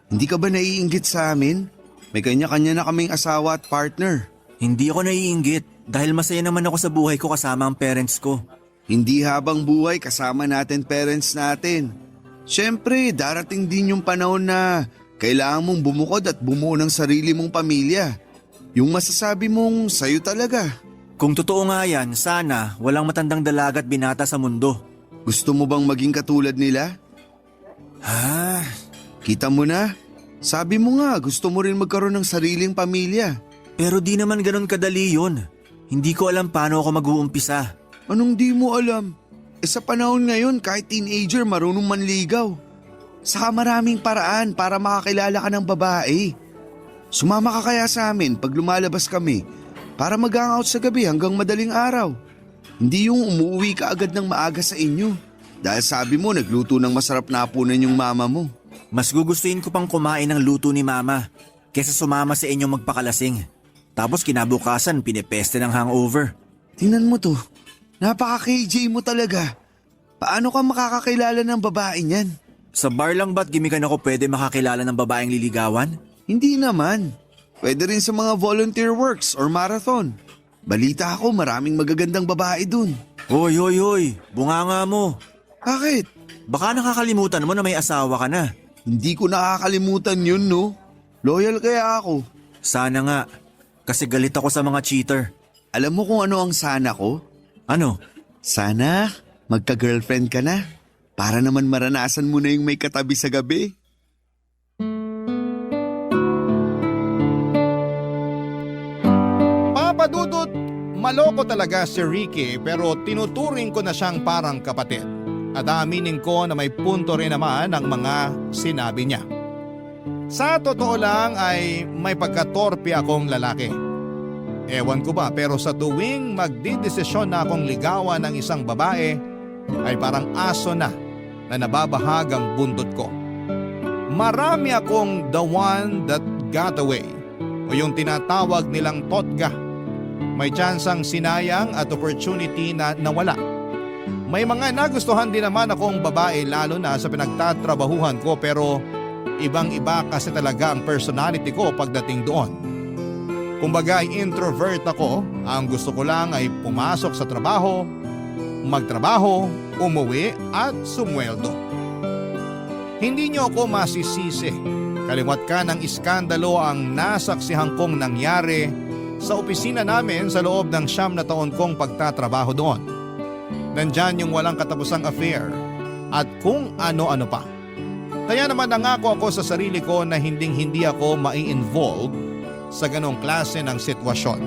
Hindi ka ba naiinggit sa amin? May kanya-kanya na kaming asawa at partner. Hindi ako naiinggit dahil masaya naman ako sa buhay ko kasama ang parents ko. Hindi habang buhay kasama natin parents natin. Siyempre, darating din yung panahon na kailangan mong bumukod at bumuo ng sarili mong pamilya. Yung masasabi mong sayo talaga. Kung totoo nga yan, sana walang matandang dalaga at binata sa mundo. Gusto mo bang maging katulad nila? Ha? Kita mo na? Sabi mo nga gusto mo rin magkaroon ng sariling pamilya. Pero di naman ganun kadali yun. Hindi ko alam paano ako mag-uumpisa. Anong di mo alam? Sa panahon ngayon kahit teenager marunong manligaw. Saka maraming paraan para makakilala ka ng babae. Sumama ka kaya sa amin pag lumalabas kami para mag-hangout sa gabi hanggang madaling araw. Hindi yung umuwi ka agad ng maaga sa inyo. Dahil sabi mo nagluto ng masarap na hapunan yung mama mo. Mas gugustuhin ko pang kumain ng luto ni mama kesa sumama sa inyo magpakalasing. Tapos kinabukasan pinipeste ng hangover. Tingnan mo to. Napaka-KJ mo talaga. Paano ka makakakilala ng babae niyan? Sa bar lang ba't gimikan ako pwede makakilala ng babaeng liligawan? Hindi naman. Pwede rin sa mga volunteer works or marathon. Balita ako maraming magagandang babae dun. Hoy, hoy, hoy. Bunganga mo. Bakit? Baka nakakalimutan mo na may asawa ka na. Hindi ko nakakalimutan yun, no? Loyal kaya ako. Sana nga. Kasi galit ako sa mga cheater. Alam mo kung ano ang sana ko? Ano? Sana magka-girlfriend ka na. Para naman maranasan mo na yung may katabi sa gabi. Papadudot, maloko talaga si Ricky pero tinuturing ko na siyang parang kapatid. At aminin ko na may punto rin naman ang mga sinabi niya. Sa totoo lang ay may pagkatorpe akong lalaki. Ewan ko ba pero sa tuwing magdidesisyon na akong ligawan ng isang babae ay parang aso na nababahagang bundot ko. Marami akong the one that got away o yung tinatawag nilang totga. May tsansang sinayang at opportunity na nawala. May mga nagustuhan din naman akong babae lalo na sa pinagtatrabahuhan ko pero ibang-iba kasi talaga ang personality ko pagdating doon. Kumbaga ay introvert ako, ang gusto ko lang ay pumasok sa trabaho, magtrabaho, umuwi at sumweldo. Hindi niyo ako masisisi. Kaliwat ka ng iskandalo ang nasaksihan kong nangyari sa opisina namin sa loob ng 9 na taon kong pagtatrabaho doon. Nandyan yung walang katapusang affair at kung ano-ano pa. Kaya naman nangako ako sa sarili ko na hindi ako mai-involve sa ganong klase ng sitwasyon.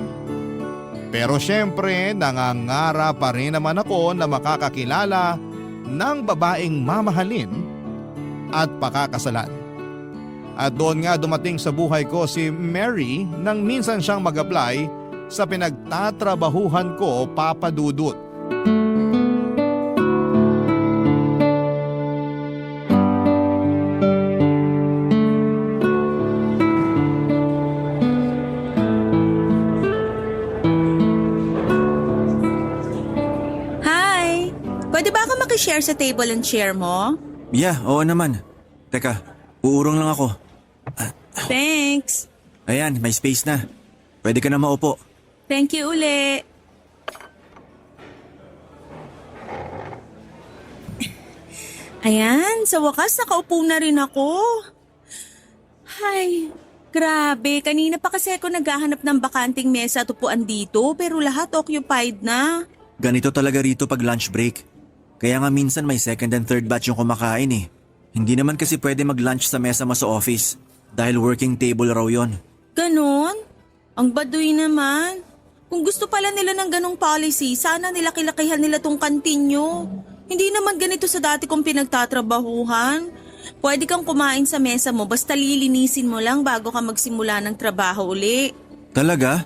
Pero syempre nangangarap pa rin naman ako na makakakilala ng babaeng mamahalin at pakakasalan. At doon nga dumating sa buhay ko si Mary nang minsan siyang mag-apply sa pinagtatrabahuhan ko, Papa Dudut. Hi! Pwede ba ako makishare sa table and chair mo? Yeah, oo naman. Teka, uurong lang ako. Thanks! Ayan, may space na. Pwede ka na maupo. Thank you uli! Ayan, sa wakas nakaupo na rin ako. Ay, grabe. Kanina pa kasi ako naghahanap ng bakanting mesa at upuan dito pero lahat occupied na. Ganito talaga rito pag lunch break. Kaya nga minsan may second and third batch yung kumakain eh. Hindi naman kasi pwede mag-lunch sa mesa mo sa office. Dahil working table raw yon. Ganon? Ang baduy naman. Kung gusto pala nila ng ganong policy, sana nilaki-lakihan nila tong kantin nyo. Hindi naman ganito sa dati kong pinagtatrabahuhan. Pwede kang kumain sa mesa mo basta lilinisin mo lang bago ka magsimula ng trabaho uli. Talaga?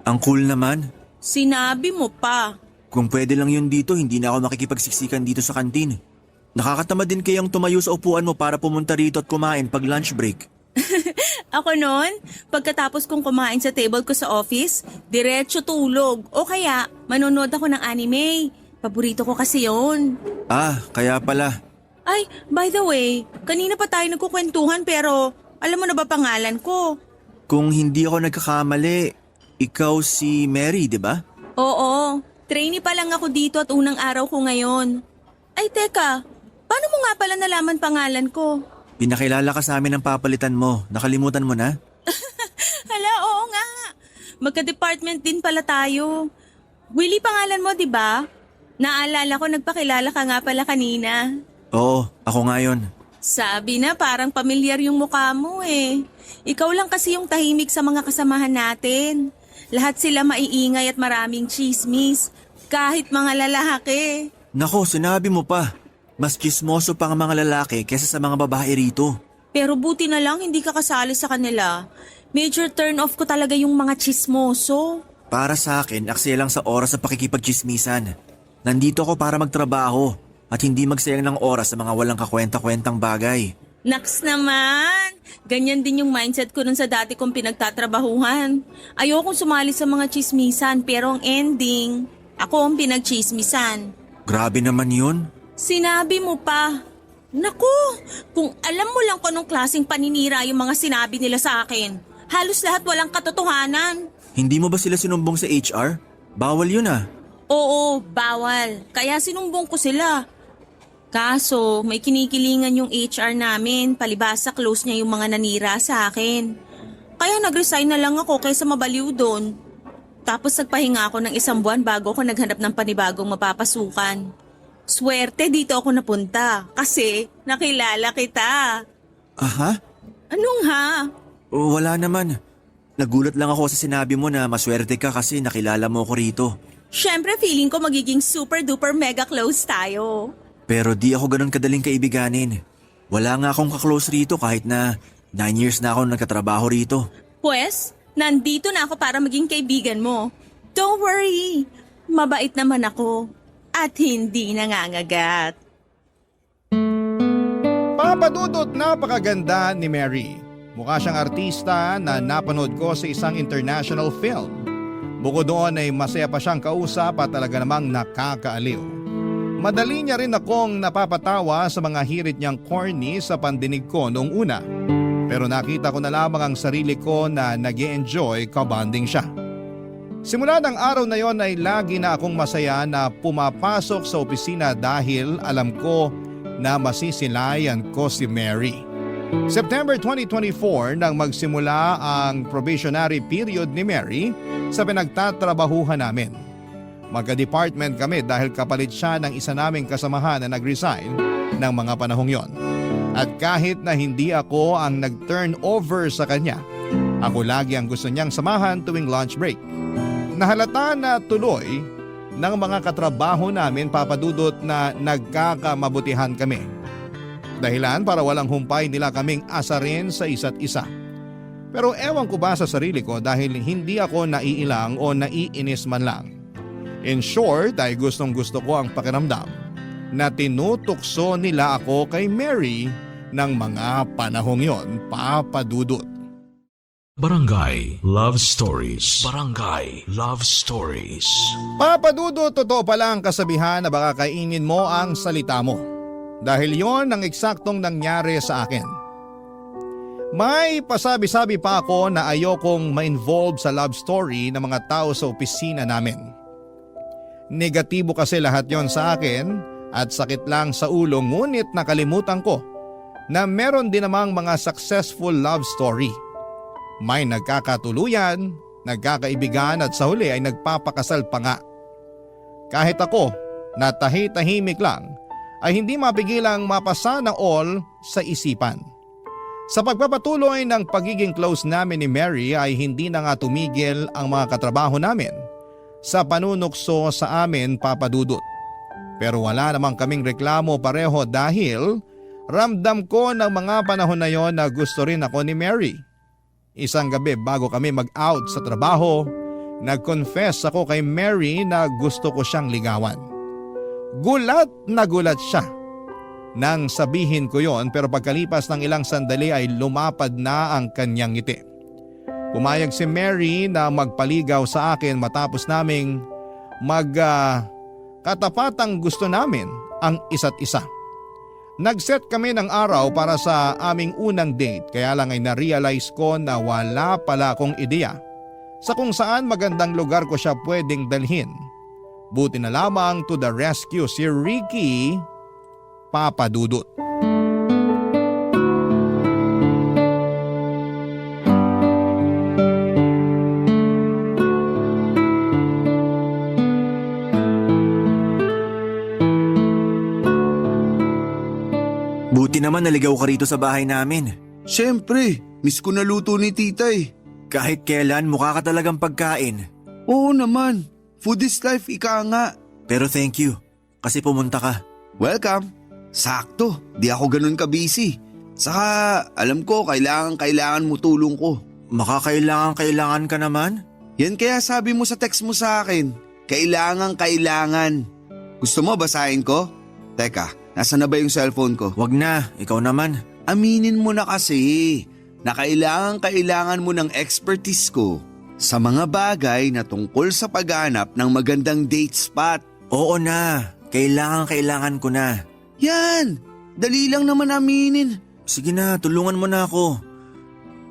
Ang cool naman. Sinabi mo pa. Kung pwede lang yun dito, hindi na ako makikipagsiksikan dito sa kantin. Nakakatamad din kayang tumayo sa upuan mo para pumunta rito at kumain pag lunch break. Ako noon, pagkatapos kong kumain sa table ko sa office, diretso tulog. O kaya, manonood ako ng anime. Paborito ko kasi yon. Ah, kaya pala. Ay, by the way, kanina pa tayo nagkukwentuhan pero alam mo na ba pangalan ko? Kung hindi ako nagkakamali, ikaw si Mary, di ba? Oo, trainee pa lang ako dito at unang araw ko ngayon. Ay teka, paano mo nga pala nalaman pangalan ko? Pinakilala ka sa amin ng papalitan mo. Nakalimutan mo na? Hala, oo nga. Magka-department din pala tayo. Willie pangalan mo, di ba? Naalala ko nagpakilala ka nga pala kanina. Oo, ako nga yun. Sabi na parang pamilyar yung mukha mo eh. Ikaw lang kasi yung tahimik sa mga kasamahan natin. Lahat sila maiingay at maraming chismis. Kahit mga lalaki. Nako, sinabi mo pa. Mas chismoso pa ang mga lalaki kesa sa mga babae rito. Pero buti na lang hindi ka kasali sa kanila. Major turn off ko talaga yung mga chismoso. Para sa akin, aksaya lang sa oras sa pakikipagchismisan. Nandito ako para magtrabaho at hindi magsayang ng oras sa mga walang kakwenta-kwentang bagay. Naks naman! Ganyan din yung mindset ko nun sa dati kong pinagtatrabahuhan. Ayokong sumali sa mga chismisan pero ang ending, ako ang pinagchismisan. Grabe naman yun. Sinabi mo pa. Naku, kung alam mo lang kung anong klaseng paninira yung mga sinabi nila sa akin. Halos lahat walang katotohanan. Hindi mo ba sila sinumbong sa HR? Bawal yun ah. Oo, bawal. Kaya sinumbong ko sila. Kaso, may kinikilingan yung HR namin. Palibasa close niya yung mga nanira sa akin. Kaya nag-resign na lang ako kaysa mabaliw doon. Tapos nagpahinga ako ng 1 buwan bago ako naghanap ng panibagong mapapasukan. Swerte dito ako napunta kasi nakilala kita. Aha? Anong ha? Wala naman. Nagulat lang ako sa sinabi mo na maswerte ka kasi nakilala mo ako rito. Siyempre feeling ko magiging super duper mega close tayo. Pero di ako ganun kadaling kaibiganin. Wala nga akong kaklose rito kahit na 9 years na ako nagkatrabaho rito. Pues, nandito na ako para maging kaibigan mo. Don't worry, mabait naman ako. At hindi nangangagat. Papadudot, napakaganda ni Mary. Mukha siyang artista na napanood ko sa isang international film. Bukod doon ay masaya pa siyang kausap at talaga namang nakakaaliw. Madali niya rin akong napapatawa sa mga hirit niyang corny sa pandinig ko noong una. Pero nakita ko na lamang ang sarili ko na nag-e-enjoy kabanding siya. Simula ng araw na yon ay lagi na akong masaya na pumapasok sa opisina dahil alam ko na masisilayan ko si Mary. September 2024 nang magsimula ang probationary period ni Mary sa pinagtatrabahuhan namin. Magka-department kami dahil kapalit siya ng isa naming kasamahan na nag-resign ng mga panahong yon. At kahit na hindi ako ang nag-turn over sa kanya, ako lagi ang gusto niyang samahan tuwing lunch break. Nahalata na tuloy ng mga katrabaho namin, Papadudot, na nagkakamabutihan kami. Dahilan para walang humpay nila kaming asarin sa isa't isa. Pero ewan ko ba sa sarili ko dahil hindi ako naiilang o naiinis man lang. In short, ay gustong gusto ko ang pakiramdam na tinutukso nila ako kay Mary ng mga panahong yon, Papadudot. Barangay Love Stories. Barangay Love Stories. Papadudot, totoo pala ang kasabihan na baka kainin mo ang salita mo. Dahil yon ang eksaktong nangyari sa akin. May pasabi-sabi pa ako na ayokong ma-involve sa love story ng mga tao sa opisina namin. Negatibo kasi lahat yon sa akin at sakit lang sa ulo, ngunit nakalimutan ko na meron din namang mga successful love story. May nagkakatuluyan, nagkakaibigan at sa huli ay nagpapakasal pa nga. Kahit ako, na tahimik lang, ay hindi mapigilang mapasa na all sa isipan. Sa pagpapatuloy ng pagiging close namin ni Mary ay hindi na nga tumigil ang mga katrabaho namin sa panunukso sa amin, Papa Dudut. Pero wala namang kaming reklamo pareho dahil ramdam ko ng mga panahon na yon na gusto rin ako ni Mary. Isang gabi bago kami mag-out sa trabaho, nag-confess ako kay Mary na gusto ko siyang ligawan. Gulat na gulat siya nang sabihin ko yon, pero pagkalipas ng ilang sandali ay lumapad na ang kanyang ngiti. Pumayag si Mary na magpaligaw sa akin matapos naming katapatang gusto namin ang isa't isa. Nag-set kami ng araw para sa aming unang date, kaya lang ay na-realize ko na wala pala akong ideya sa kung saan magandang lugar ko siya pwedeng dalhin. Buti na lamang to the rescue si Ricky, Papa Dudut. Buti naman naligaw ka rito sa bahay namin. Siyempre, miss ko na luto ni tita eh. Kahit kailan mukha ka talagang pagkain. Oo naman, food is life, ika nga. Pero thank you, kasi pumunta ka. Welcome. Sakto, di ako ganun ka-busy. Saka alam ko kailangan mo tulong ko. Makakailangan ka naman? Yan kaya sabi mo sa text mo sa akin, kailangan. Gusto mo basahin ko? Teka, nasa na ba yung cellphone ko? Wag na, ikaw naman. Aminin mo na kasi na kailangan mo ng expertise ko sa mga bagay na tungkol sa paghanap ng magandang date spot. Oo na, kailangan ko na. Yan, dali lang naman aminin. Sige na, tulungan mo na ako.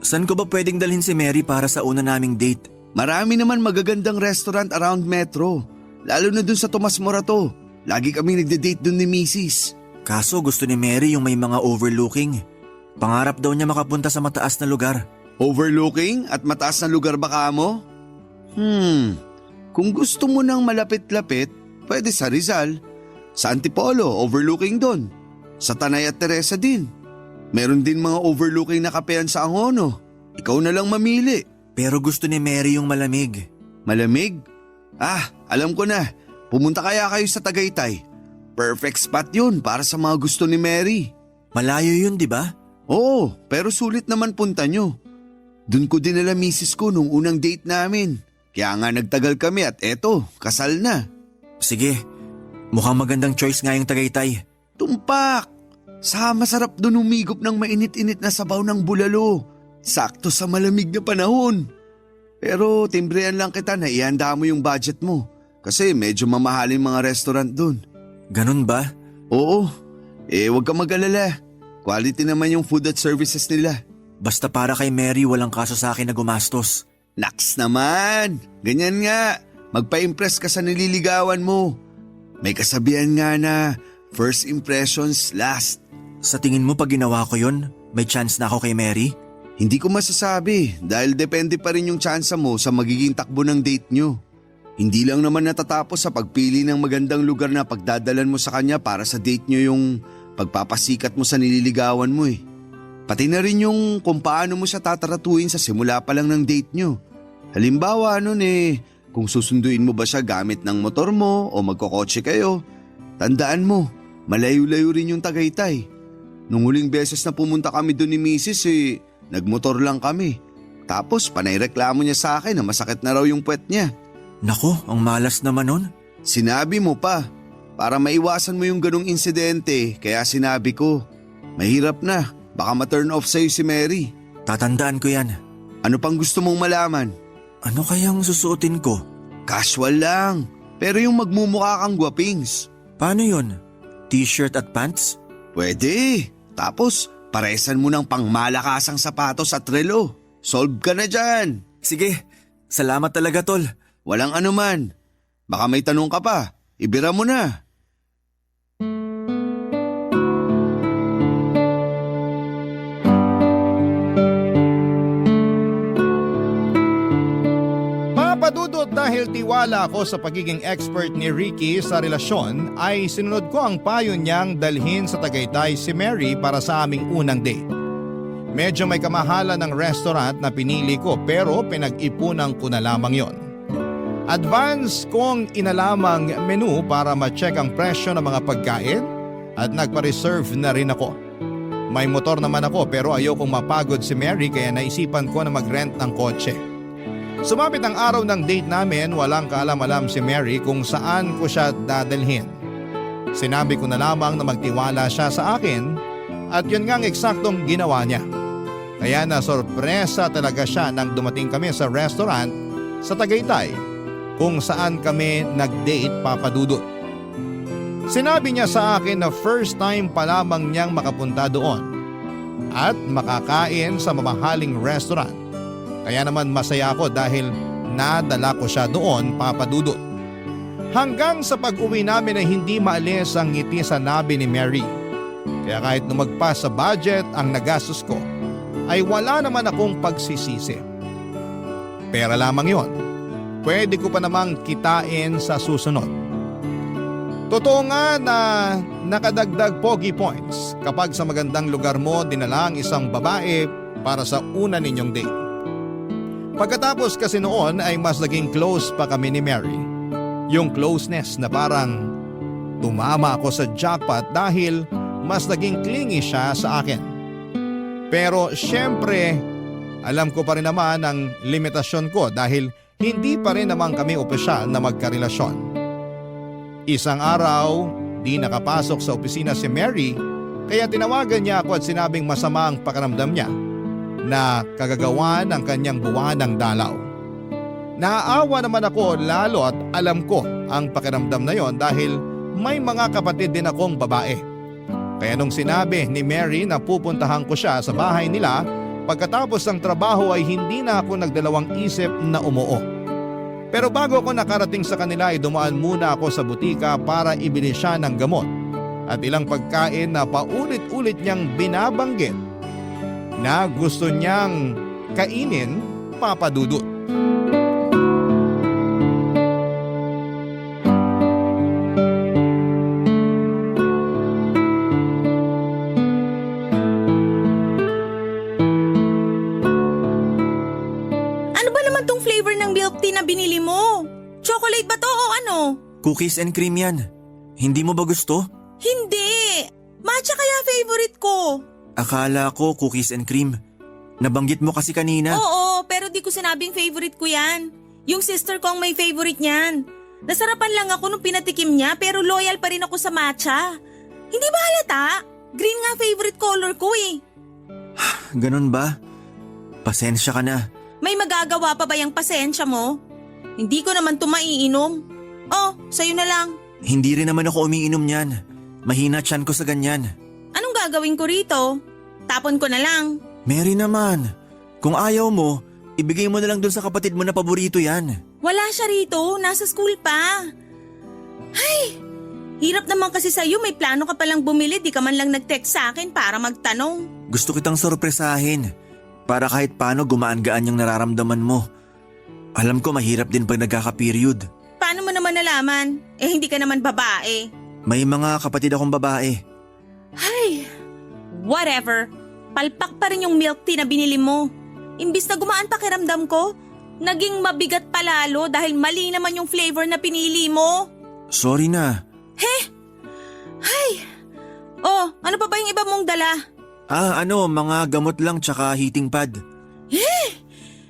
Saan ko ba pwedeng dalhin si Mary para sa una naming date? Marami naman magagandang restaurant around Metro, lalo na dun sa Tomas Morato. Lagi kami nagde-date dun ni Mrs. Kaso gusto ni Mary yung may mga overlooking. Pangarap daw niya makapunta sa mataas na lugar. Overlooking at mataas na lugar baka mo? Kung gusto mo ng malapit-lapit, pwede sa Rizal. Sa Antipolo, overlooking doon. Sa Tanay at Teresa din. Meron din mga overlooking na kapehan sa Angono. Ikaw na lang mamili. Pero gusto ni Mary yung malamig. Malamig? Alam ko na. Pumunta kaya kayo sa Tagaytay. Perfect spot yun para sa mga gusto ni Mary. Malayo yun, di ba? Oo, pero sulit naman punta nyo. Doon ko dinala misis ko nung unang date namin. Kaya nga nagtagal kami at eto, kasal na. Sige, mukhang magandang choice nga yung Tagaytay. Tumpak! Saka masarap doon umigop ng mainit-init na sabaw ng bulalo. Sakto sa malamig na panahon. Pero timbrehan lang kita na ihanda mo yung budget mo. Kasi medyo mamahalin mga restaurant doon. Ganun ba? Oo. Huwag ka mag-alala. Quality naman yung food at services nila. Basta para kay Mary walang kaso sa akin na gumastos. Naks naman! Ganyan nga. Magpa-impress ka sa nililigawan mo. May kasabihan nga na first impressions last. Sa tingin mo pag ginawa ko yun, may chance na ako kay Mary? Hindi ko masasabi dahil depende pa rin yung tsansa mo sa magiging takbo ng date nyo. Hindi lang naman natatapos sa pagpili ng magandang lugar na pagdadalan mo sa kanya para sa date nyo yung pagpapasikat mo sa nililigawan mo eh. Pati na rin yung kung paano mo siya tataratuin sa simula pa lang ng date nyo. Halimbawa kung susunduin mo ba siya gamit ng motor mo o magkokotse kayo, tandaan mo, malayo-layo rin yung Tagaytay. Nung huling beses na pumunta kami doon ni Mrs. Nagmotor lang kami. Tapos panay reklamo niya sa akin na masakit na raw yung puwet niya. Nako, ang malas naman nun. Sinabi mo pa, para maiwasan mo yung ganong insidente, kaya sinabi ko, mahirap na, baka ma-turn off sa'yo si Mary. Tatandaan ko yan. Ano pang gusto mong malaman? Ano kayang susuotin ko? Casual lang, pero yung magmumukha kang gwapings. Paano yun? T-shirt at pants? Pwede. Tapos, paresan mo ng pangmalakasang sapatos at relo. Solve ka na dyan. Sige, salamat talaga tol. Walang anuman. Baka may tanong ka pa. Ibira mo na. Papadudot dahil tiwala ako sa pagiging expert ni Ricky sa relasyon ay sinunod ko ang payo niyang dalhin sa Tagaytay si Mary para sa aming unang date. Medyo may kamahalan ng restaurant na pinili ko pero pinag-ipunan ko na lamang yon. Advance kong inalamang menu para ma-check ang presyo ng mga pagkain at nagpa-reserve na rin ako. May motor naman ako pero ayokong mapagod si Mary kaya naisipan ko na mag-rent ng kotse. Sumapit ang araw ng date namin, walang kaalam-alam si Mary kung saan ko siya dadalhin. Sinabi ko na lamang na magtiwala siya sa akin at yun nga ang eksaktong ginawa niya. Kaya nasorpresa talaga siya nang dumating kami sa restaurant sa Tagaytay kung saan kami nag-date, Papa Dudut. Sinabi niya sa akin na first time pa lamang niyang makapunta doon at makakain sa mamahaling restaurant. Kaya naman masaya ako dahil nadala ko siya doon, Papa Dudut. Hanggang sa pag-uwi namin ay hindi maalis ang ngiti sa nabi ni Mary. Kaya kahit lumagpas sa budget ang nagastos ko, ay wala naman akong pagsisisi. Pera lamang yon. Pwede ko pa namang kitain sa susunod. Totoo nga na nakadagdag pogi points kapag sa magandang lugar mo dinala ang isang babae para sa una ninyong date. Pagkatapos kasi noon ay mas naging close pa kami ni Mary. Yung closeness na parang tumama ako sa jackpot dahil mas naging clingy siya sa akin. Pero syempre, alam ko pa rin naman ang limitasyon ko dahil hindi pa rin naman kami opisyal na magkarelasyon. Isang araw, di nakapasok sa opisina si Mary kaya tinawagan niya ako at sinabing masama ang pakiramdam niya na kagagawa ng kanyang buwanang dalaw. Naaawa naman ako lalo at alam ko ang pakiramdam na yon dahil may mga kapatid din akong babae. Kaya nung sinabi ni Mary na pupuntahan ko siya sa bahay nila pagkatapos ng trabaho ay hindi na ako nagdalawang isip na umuo. Pero bago ako nakarating sa kanila ay dumaan muna ako sa butika para ibili siya ng gamot at ilang pagkain na paulit-ulit niyang binabanggit na gusto niyang kainin, Papa Dudut. Na binili mo? Chocolate ba to o ano? Cookies and cream yan. Hindi mo ba gusto? Hindi! Matcha kaya favorite ko. Akala ko cookies and cream. Nabanggit mo kasi kanina. Oo, pero di ko sinabing favorite ko yan. Yung sister ko ang may favorite niyan. Nasarapan lang ako nung pinatikim niya pero loyal pa rin ako sa matcha. Hindi ba halata? Green nga favorite color ko eh. Ganun ba? Pasensya ka na. May magagawa pa ba yung pasensya mo? Hindi ko naman ito maiinom. Oh, sa'yo na lang. Hindi rin naman ako umiinom niyan. Mahina tiyan ko sa ganyan. Anong gagawin ko rito? Tapon ko na lang. Mary naman, kung ayaw mo, ibigay mo na lang dun sa kapatid mo na paborito yan. Wala siya rito, nasa school pa. Ay, hirap naman kasi sa'yo, may plano ka palang bumili, di ka man lang nag-text sa akin para magtanong. Gusto kitang sorpresahin. Para kahit paano gumaan-gaan yung nararamdaman mo. Alam ko mahirap din pag nagkaka-period. Paano mo naman nalaman? Eh hindi ka naman babae. May mga kapatid akong babae. Ay, whatever. Palpak pa rin yung milk tea na binili mo. Imbis na gumaan pakiramdam ko, naging mabigat pa lalo dahil mali naman yung flavor na pinili mo. Sorry na. Ay, oh, ano pa ba yung iba mong dala? Mga gamot lang tsaka heating pad.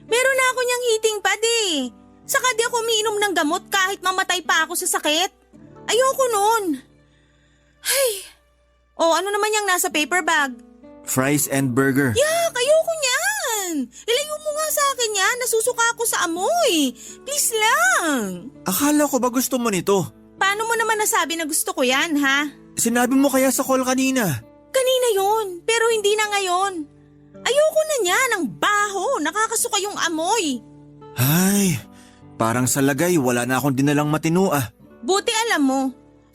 Meron na ako niyang heating pad eh. Saka di ako umiinom ng gamot kahit mamatay pa ako sa sakit. Ayoko nun. Ay, oh ano naman yung nasa paper bag? Fries and burger. Yak, ayoko niyan. Ilayo mo nga sa akin yan, nasusuka ako sa amoy. Please lang. Akala ko ba gusto mo nito? Paano mo naman nasabi na gusto ko yan, ha? Sinabi mo kaya sa call kanina? Kanina yon, pero hindi na ngayon. Ayoko na niyan, ang baho, nakakasuka yung amoy. Ay, parang sa lagay wala na akong dinalang matino ah. Buti alam mo,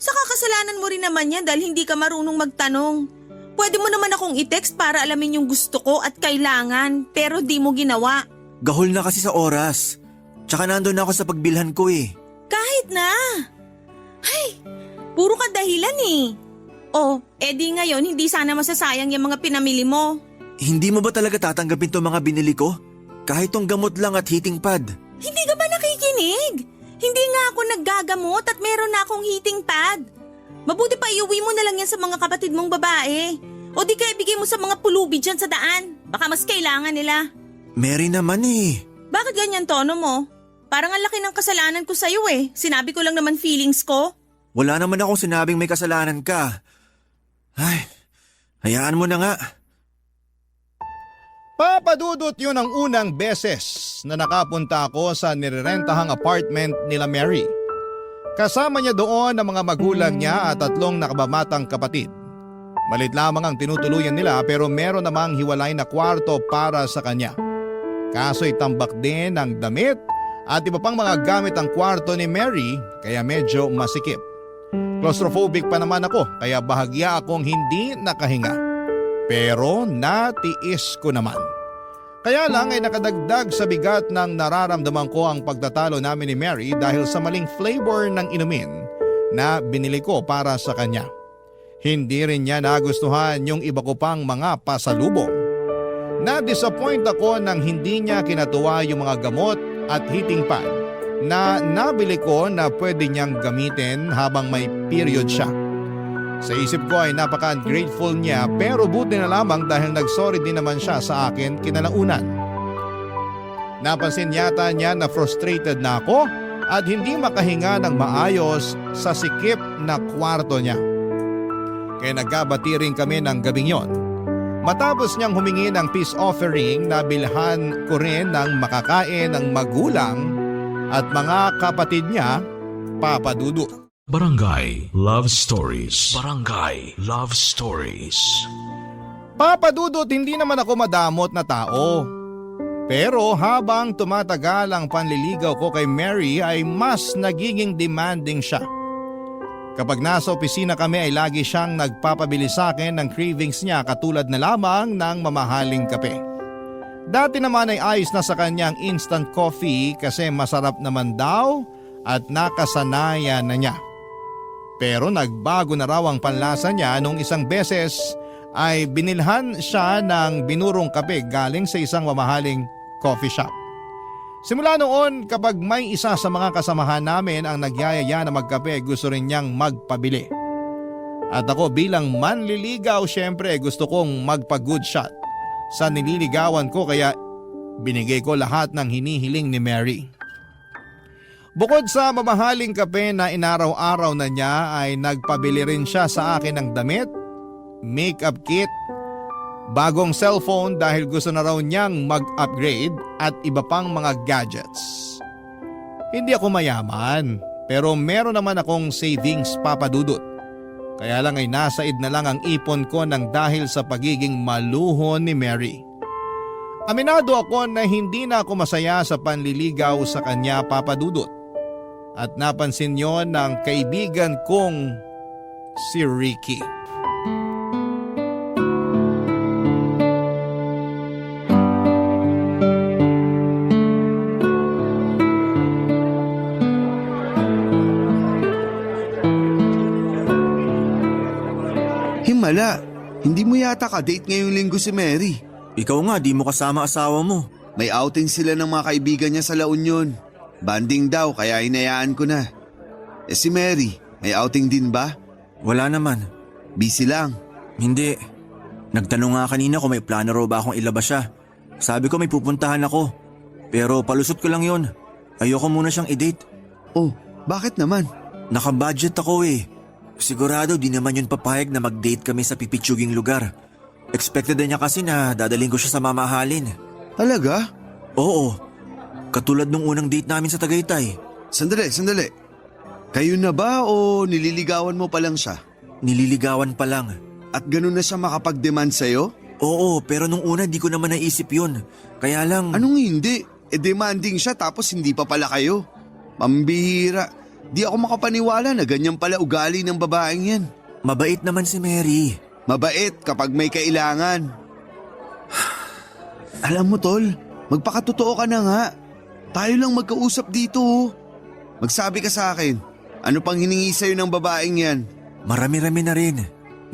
sa kakasalanan mo rin naman yan dahil hindi ka marunong magtanong. Pwede mo naman akong i-text para alamin yung gusto ko at kailangan, pero di mo ginawa. Gahol na kasi sa oras. Tsaka nandun ako sa pagbilhan ko eh. Kahit na. Ay, puro ka dahilan eh. Oh, edi ngayon hindi sana masasayang yung mga pinamili mo. Hindi mo ba talaga tatanggapin tong mga binili ko? Kahit tong gamot lang at heating pad. Hindi ka ba nakikinig? Hindi nga ako naggagamot at meron na akong heating pad. Mabuti pa iuwi mo na lang yan sa mga kapatid mong babae. O di kaya bigay mo sa mga pulubi dyan sa daan. Baka mas kailangan nila. Mary naman eh. Bakit ganyan tono mo? Parang ang laki ng kasalanan ko sa'yo eh. Sinabi ko lang naman feelings ko. Wala naman akong sinabing may kasalanan ka. Ay, hayaan mo na nga. Papadudot yun ang unang beses na nakapunta ako sa nirerentahang apartment nila Mary. Kasama niya doon ang mga magulang niya at 3 nakababatang kapatid. Malit lamang ang tinutuluyan nila pero meron namang hiwalay na kwarto para sa kanya. Kaso'y tambak din ang damit at iba pang mga gamit ang kwarto ni Mary kaya medyo masikip. Claustrophobic pa naman ako kaya bahagya akong hindi nakahinga. Pero natiis ko naman. Kaya lang ay nakadagdag sa bigat ng nararamdaman ko ang pagtatalo namin ni Mary dahil sa maling flavor ng inumin na binili ko para sa kanya. Hindi rin niya nagustuhan yung iba ko pang mga pasalubong. Na-disappoint ako nang hindi niya kinatuwa yung mga gamot at heating pad na nabili ko na pwede niyang gamitin habang may period siya. Sa isip ko ay napaka-ungrateful niya pero buti na lamang dahil nagsorry din naman siya sa akin kinalaunan. Napansin yata niya na frustrated na ako at hindi makahinga ng maayos sa sikip na kwarto niya. Kaya nagkabati rin kami ng gabing yon. Matapos niyang humingi ng peace offering na bilhan ko rin ng makakain ng magulang at mga kapatid niya, Papa Dudu. Barangay Love Stories. Barangay Love Stories. Papa Dudut, hindi naman ako madamot na tao. Pero habang tumatagal ang panliligaw ko kay Mary ay mas nagiging demanding siya. Kapag nasa opisina kami ay lagi siyang nagpapabili sa akin ng cravings niya katulad na lamang ng mamahaling kape. Dati naman ay ayos na sa kanyang instant coffee kasi masarap naman daw at nakasanayan na niya. Pero nagbago na raw ang panlasa niya nung isang beses ay binilhan siya ng binurong kape galing sa isang mamahaling coffee shop. Simula noon kapag may isa sa mga kasamahan namin ang nagyayaya na magkape gusto rin niyang magpabili. At ako bilang manliligaw syempre gusto kong magpa-good shot sa nililigawan ko kaya binigay ko lahat ng hinihiling ni Mary. Bukod sa mamahaling kape na inaraw-araw na niya ay nagpabili rin siya sa akin ng damit, makeup kit, bagong cellphone dahil gusto na raw niyang mag-upgrade at iba pang mga gadgets. Hindi ako mayaman pero meron naman akong savings, Papa Dudut. Kaya lang ay nasaid na lang ang ipon ko ng dahil sa pagiging maluhon ni Mary. Aminado ako na hindi na ako masaya sa panliligaw sa kanya, Papa Dudut. At napansin yon ng kaibigan kong si Ricky. Himala, hindi mo yata ka-date ngayong linggo si Mary. Ikaw nga, di mo kasama asawa mo. May outing sila ng mga kaibigan niya sa La Union. Banding daw kaya hinayaan ko na. Si Mary, may outing din ba? Wala naman. Busy lang. Hindi. Nagtanong nga kanina kung may plano raw ba akong ilabas siya. Sabi ko may pupuntahan ako. Pero palusot ko lang yon. Ayoko muna siyang i-date. Oh, bakit naman? Naka-budget ako eh. Sigurado di naman yun papayag na mag-date kami sa pipitsuging lugar. Expected na niya kasi na dadaling ko siya sa mamahalin. Talaga? Oo. Katulad nung unang date namin sa Tagaytay. Sandali. Kayo na ba o nililigawan mo pa lang siya? Nililigawan pa lang. At ganun na siya makapag-demand sa'yo? Oo, pero nung una di ko naman naisip yun. Kaya lang… Anong hindi? Demanding siya tapos hindi pa pala kayo. Pambihira. Di ako makapaniwala na ganyan pala ugali ng babaeng yan. Mabait naman si Mary. Mabait kapag may kailangan. Alam mo tol, magpakatotoo ka na nga. Tayo lang magkausap dito. Magsabi ka sa akin, ano pang hiningi sa'yo ng babaeng yan? Marami-rami na rin.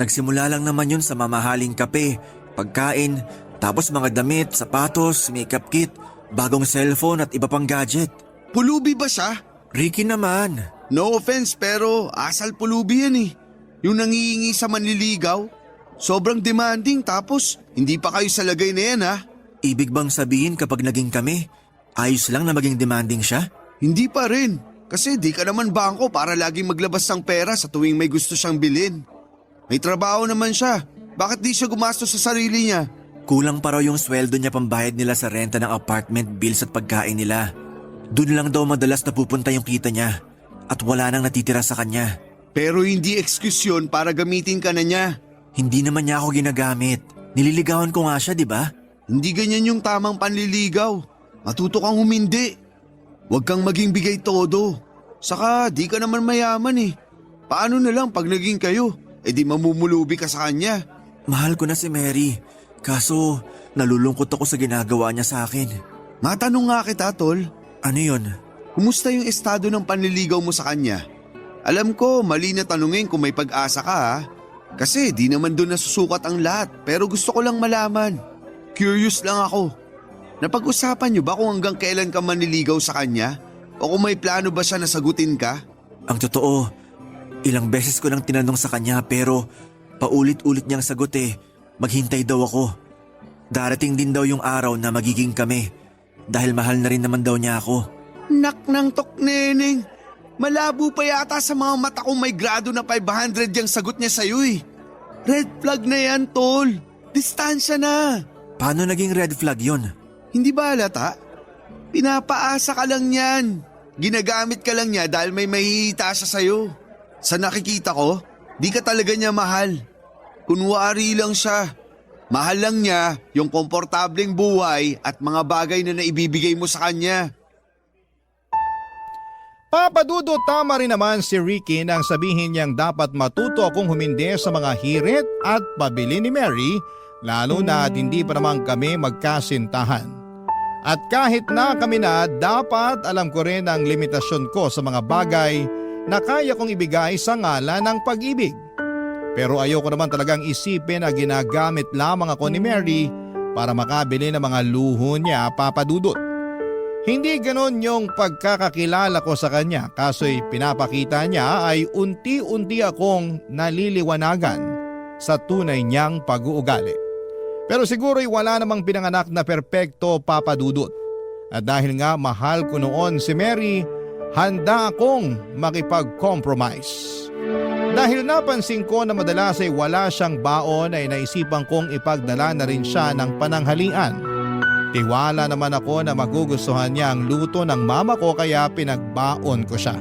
Nagsimula lang naman yun sa mamahaling kape, pagkain, Tapos mga damit, sapatos, makeup kit, bagong cellphone at iba pang gadget. Pulubi ba siya? Ricky naman. No offense pero asal pulubi yan eh. Yung nangihingi sa manliligaw. Sobrang demanding tapos hindi pa kayo sa lagay na yan ha. Ibig bang sabihin kapag naging kami, ayos lang na maging demanding siya? Hindi pa rin. Kasi di ka naman bangko para laging maglabas ng pera sa tuwing may gusto siyang bilhin. May trabaho naman siya. Bakit di siya gumastos sa sarili niya? Kulang pa raw yung sweldo niya pambayad nila sa renta ng apartment bills at pagkain nila. Doon lang daw madalas napupunta yung kita niya at wala nang natitira sa kanya. Pero hindi excuse yun para gamitin ka na niya. Hindi naman niya ako ginagamit. Nililigawan ko nga siya, di ba? Hindi ganyan yung tamang panliligaw. Matuto kang humindi. Huwag kang maging bigay todo. Saka di ka naman mayaman eh. Paano na lang pag naging kayo? E di mamumulubi ka sa kanya. Mahal ko na si Mary. Kaso nalulungkot ako sa ginagawa niya sa akin. Matanong nga kita, tol. Ano yun? Kumusta yung estado ng panliligaw mo sa kanya? Alam ko, mali na tanungin kung may pag-asa ka ha. Kasi di naman doon nasusukat ang lahat pero gusto ko lang malaman. Curious lang ako. Napag-usapan niyo ba kung hanggang kailan ka manliligaw sa kanya? O kung may plano ba siya na sagutin ka? Ang totoo, ilang beses ko nang tinanong sa kanya pero paulit-ulit niyang sagot maghintay daw ako. Darating din daw yung araw na magiging kami dahil mahal na rin naman daw niya ako. Nak ng tok, neneng. Malabo pa yata sa mga mata kong may grado na 500 yung sagot niya sa'yo eh. Red flag na yan, tol. Distansya na. Paano naging red flag yun? Hindi ba halata? Pinapaasa ka lang yan. Ginagamit ka lang niya dahil may mahihita siya sa'yo. Sa nakikita ko, di ka talaga niya mahal. Kunwari lang siya. Mahal lang niya yung komportableng buhay at mga bagay na naibibigay mo sa kanya. Papadudo, tama rin naman si Ricky nang sabihin niyang dapat matuto akong humindi sa mga hirit at pabili ni Mary, lalo na at hindi pa naman kami magkasintahan. At kahit na kami na, dapat alam ko rin ang limitasyon ko sa mga bagay na kaya kong ibigay sa ngalan ng pag-ibig. Pero ayoko naman talagang isipin na ginagamit lamang ako ni Mary para makabili ng mga luho niya, Papadudot. Hindi ganon yung pagkakakilala ko sa kanya, kaso'y pinapakita niya ay unti-unti akong naliliwanagan sa tunay niyang pag-uugali. Pero siguro'y wala namang pinanganak na perpekto, Papadudot. At dahil nga mahal ko noon si Mary, handa akong makipag-compromise. Dahil napansin ko na madalas ay wala siyang baon ay naisipan kong ipagdala na rin siya ng pananghalian. Tiwala naman ako na magugustuhan niya ang luto ng mama ko kaya pinagbaon ko siya.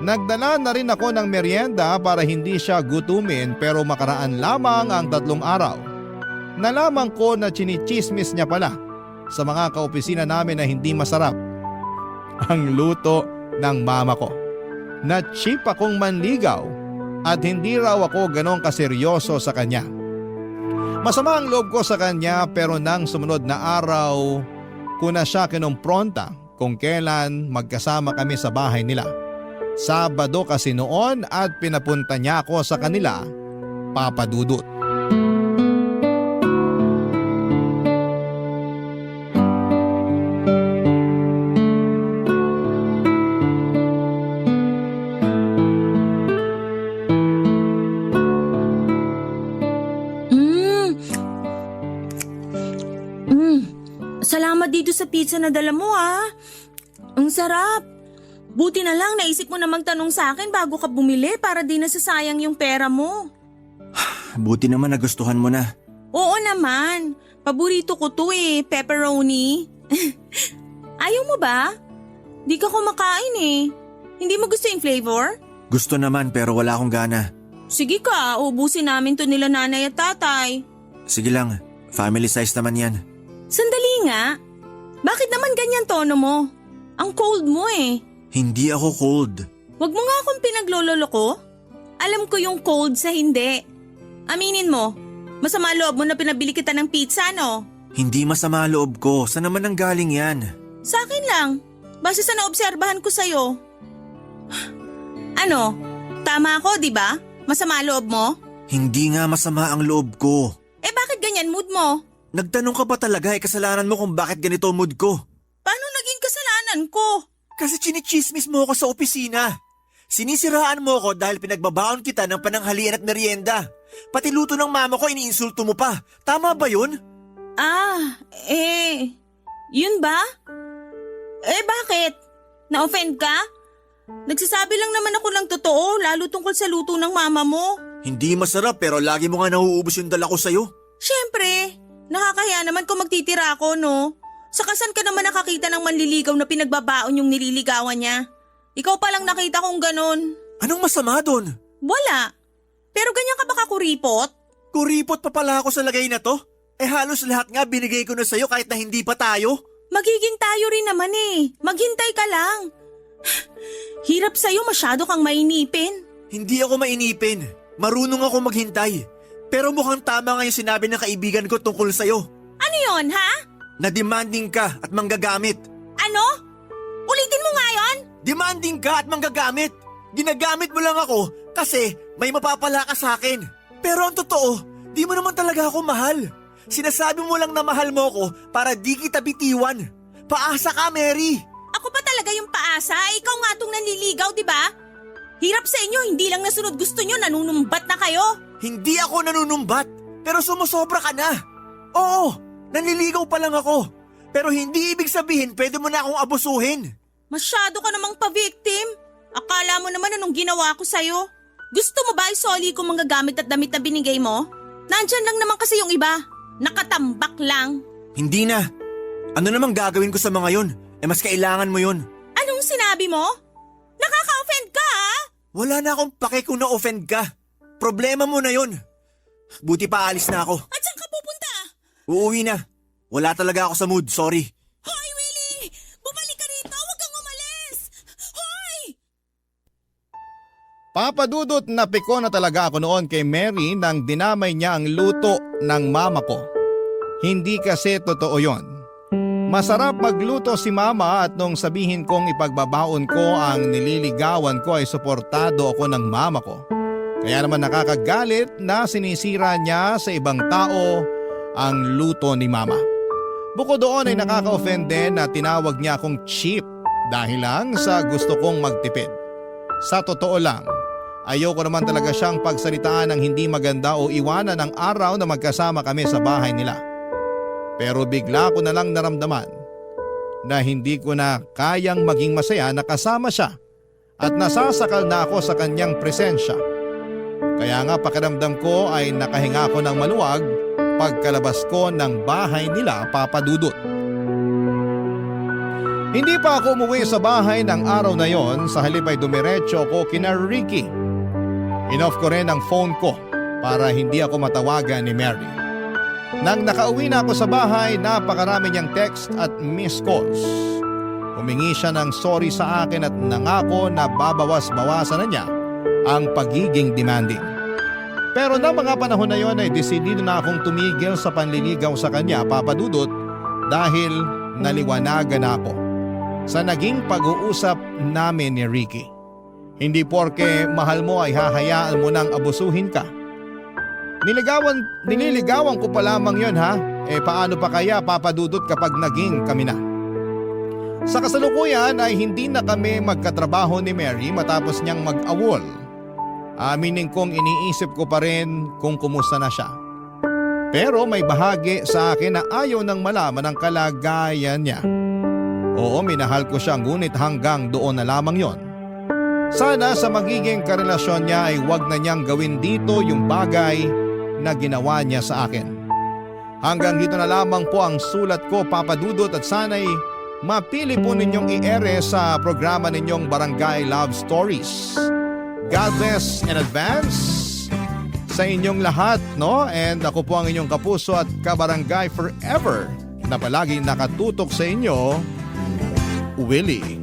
Nagdala na rin ako ng merienda para hindi siya gutumin pero makaraan lamang ang 3 araw. Nalaman ko na chinichismis niya pala sa mga kaopisina namin na hindi masarap ang luto ng mama ko. Na cheap akong manligaw at hindi raw ako ganong kaseryoso sa kanya. Masama ang loob ko sa kanya pero nang sumunod na araw ko na siya kinumpronta kung kailan magkasama kami sa bahay nila. Sabado kasi noon at pinapunta niya ako sa kanila, Papadudot. Salamat dito sa pizza na dala mo Ang sarap. Buti na lang naisip mo na magtanong sa akin bago ka bumili para di nasasayang yung pera mo. Buti naman nagustuhan mo na. Oo naman. Paborito ko to pepperoni. Ayaw mo ba? Di ka kumakain Hindi mo gusto yung flavor? Gusto naman pero wala akong gana. Sige ka, ubusin namin to nila nanay at tatay. Sige lang, family size naman yan. Sandali nga. Bakit naman ganyan tono mo? Ang cold mo Hindi ako cold. Wag mo nga akong pinaglololoko. Alam ko yung cold sa hindi. Aminin mo, masama loob mo na pinabili kita ng pizza, no? Hindi masama loob ko. Saan naman ang galing yan? Sa akin lang. Base sa naobserbahan ko sa'yo. Ano? Tama ako, di ba? Masama loob mo? Hindi nga masama ang loob ko. Bakit ganyan mood mo? Nagtanong ka ba talaga kasalanan mo kung bakit ganito ang mood ko? Paano naging kasalanan ko? Kasi chinichismis mo ako sa opisina. Sinisiraan mo ako dahil pinagbabaon kita ng pananghalian at merienda. Pati luto ng mama ko iniinsulto mo pa. Tama ba yun? Yun ba? Bakit? Na-offend ka? Nagsasabi lang naman ako ng totoo, lalo tungkol sa luto ng mama mo. Hindi masarap pero lagi mo nga nauubos yung dala ko sa'yo. Siyempre, nakakahiya naman kung magtitira ako, no? Saka saan ka naman nakakita ng manliligaw na pinagbabaon yung nililigawan niya? Ikaw palang nakita kong ganon. Anong masama doon? Wala. Pero ganyan ka ba kakuripot? Kuripot pa pala ako sa lagay na to? Halos lahat nga binigay ko na sa'yo kahit na hindi pa tayo. Magiging tayo rin naman eh. Maghintay ka lang. Hirap sa'yo, masyado kang mainipin. Hindi ako mainipin. Marunong ako maghintay. Pero mukhang tama nga yung sinabi ng kaibigan ko tungkol sa'yo. Ano yon, ha? Na demanding ka at manggagamit. Ano? Ulitin mo nga yon? Demanding ka at manggagamit. Ginagamit mo lang ako kasi may mapapala ka sa akin. Pero ang totoo, di mo naman talaga ako mahal. Sinasabi mo lang na mahal mo ako para di kita bitiwan. Paasa ka, Mary. Ako pa talaga yung paasa? Ikaw nga tong nanliligaw, di ba? Hirap sa inyo, hindi lang nasunod gusto nyo, nanunumbat na kayo. Hindi ako nanunumbat, pero sumusobra ka na. Oo, nanliligaw pa lang ako. Pero hindi ibig sabihin pwede mo na akong abusuhin. Masyado ka namang pa-victim. Akala mo naman anong ginawa ko sa'yo. Gusto mo ba isoli ko mga gamit at damit na binigay mo? Nandyan lang naman kasi yung iba. Nakatambak lang. Hindi na. Ano namang gagawin ko sa mga yun? Mas kailangan mo yun. Anong sinabi mo? Nakaka-offend ka, ha? Wala na akong pake kung na-offend ka. Problema mo na yun. Buti pa alis na ako. At saan ka pupunta? Uuwi na. Wala talaga ako sa mood, sorry. Hoy, Willie! Bumalik ka rito! Huwag kang umalis! Hoy! Papadudot na piko na talaga ako noon kay Mary nang dinamay niya ang luto ng mama ko. Hindi kasi totoo yon. Masarap magluto si mama at nung sabihin kong ipagbabaon ko ang nililigawan ko ay suportado ako ng mama ko. Kaya naman nakakagalit na sinisira niya sa ibang tao ang luto ni mama. Bukod doon ay nakaka-offend din na tinawag niya akong cheap dahil lang sa gusto kong magtipid. Sa totoo lang, ayoko naman talaga siyang pagsalitaan ng hindi maganda o iwanan ang araw na magkasama kami sa bahay nila. Pero bigla ko na lang naramdaman na hindi ko na kayang maging masaya na kasama siya at nasasakal na ako sa kanyang presensya. Kaya nga pakiramdam ko ay nakahinga ako ng maluwag pagkalabas ko ng bahay nila, Papa Dudut. Hindi pa ako umuwi sa bahay ng araw na yon, sa halip ay dumiretso ko kina Ricky. Inoff ko rin ang phone ko para hindi ako matawagan ni Mary. Nang nakauwi na ako sa bahay, napakarami niyang text at missed calls. Humingi siya ng sorry sa akin at nangako na babawas-bawasan na niya ang pagiging demanding. Pero na mga panahon na yon ay desidido na akong tumigil sa panliligaw sa kanya, Papa Dudut, dahil naliwanagan ako sa naging pag-uusap namin ni Ricky. Hindi porke mahal mo ay hahayaan mo nang abusuhin ka. Nililigawan ko pa lamang yon, ha? Paano pa kaya, Papa Dudut, kapag naging kami na? Sa kasalukuyan ay hindi na kami magkatrabaho ni Mary matapos niyang mag-awol. Aminin kong iniisip ko pa rin kung kumusta na siya. Pero may bahagi sa akin na ayaw nang malaman ang kalagayan niya. Oo, minahal ko siya ngunit hanggang doon na lamang yon. Sana sa magiging karelasyon niya ay wag na niyang gawin dito yung bagay na ginawa niya sa akin. Hanggang dito na lamang po ang sulat ko, Papa Dudut, at sana'y mapili po ninyong i-ere sa programa ninyong Barangay Love Stories. God bless in advance sa inyong lahat, no? And ako po ang inyong kapuso at kabarangay forever na palagi nakatutok sa inyo, Willie.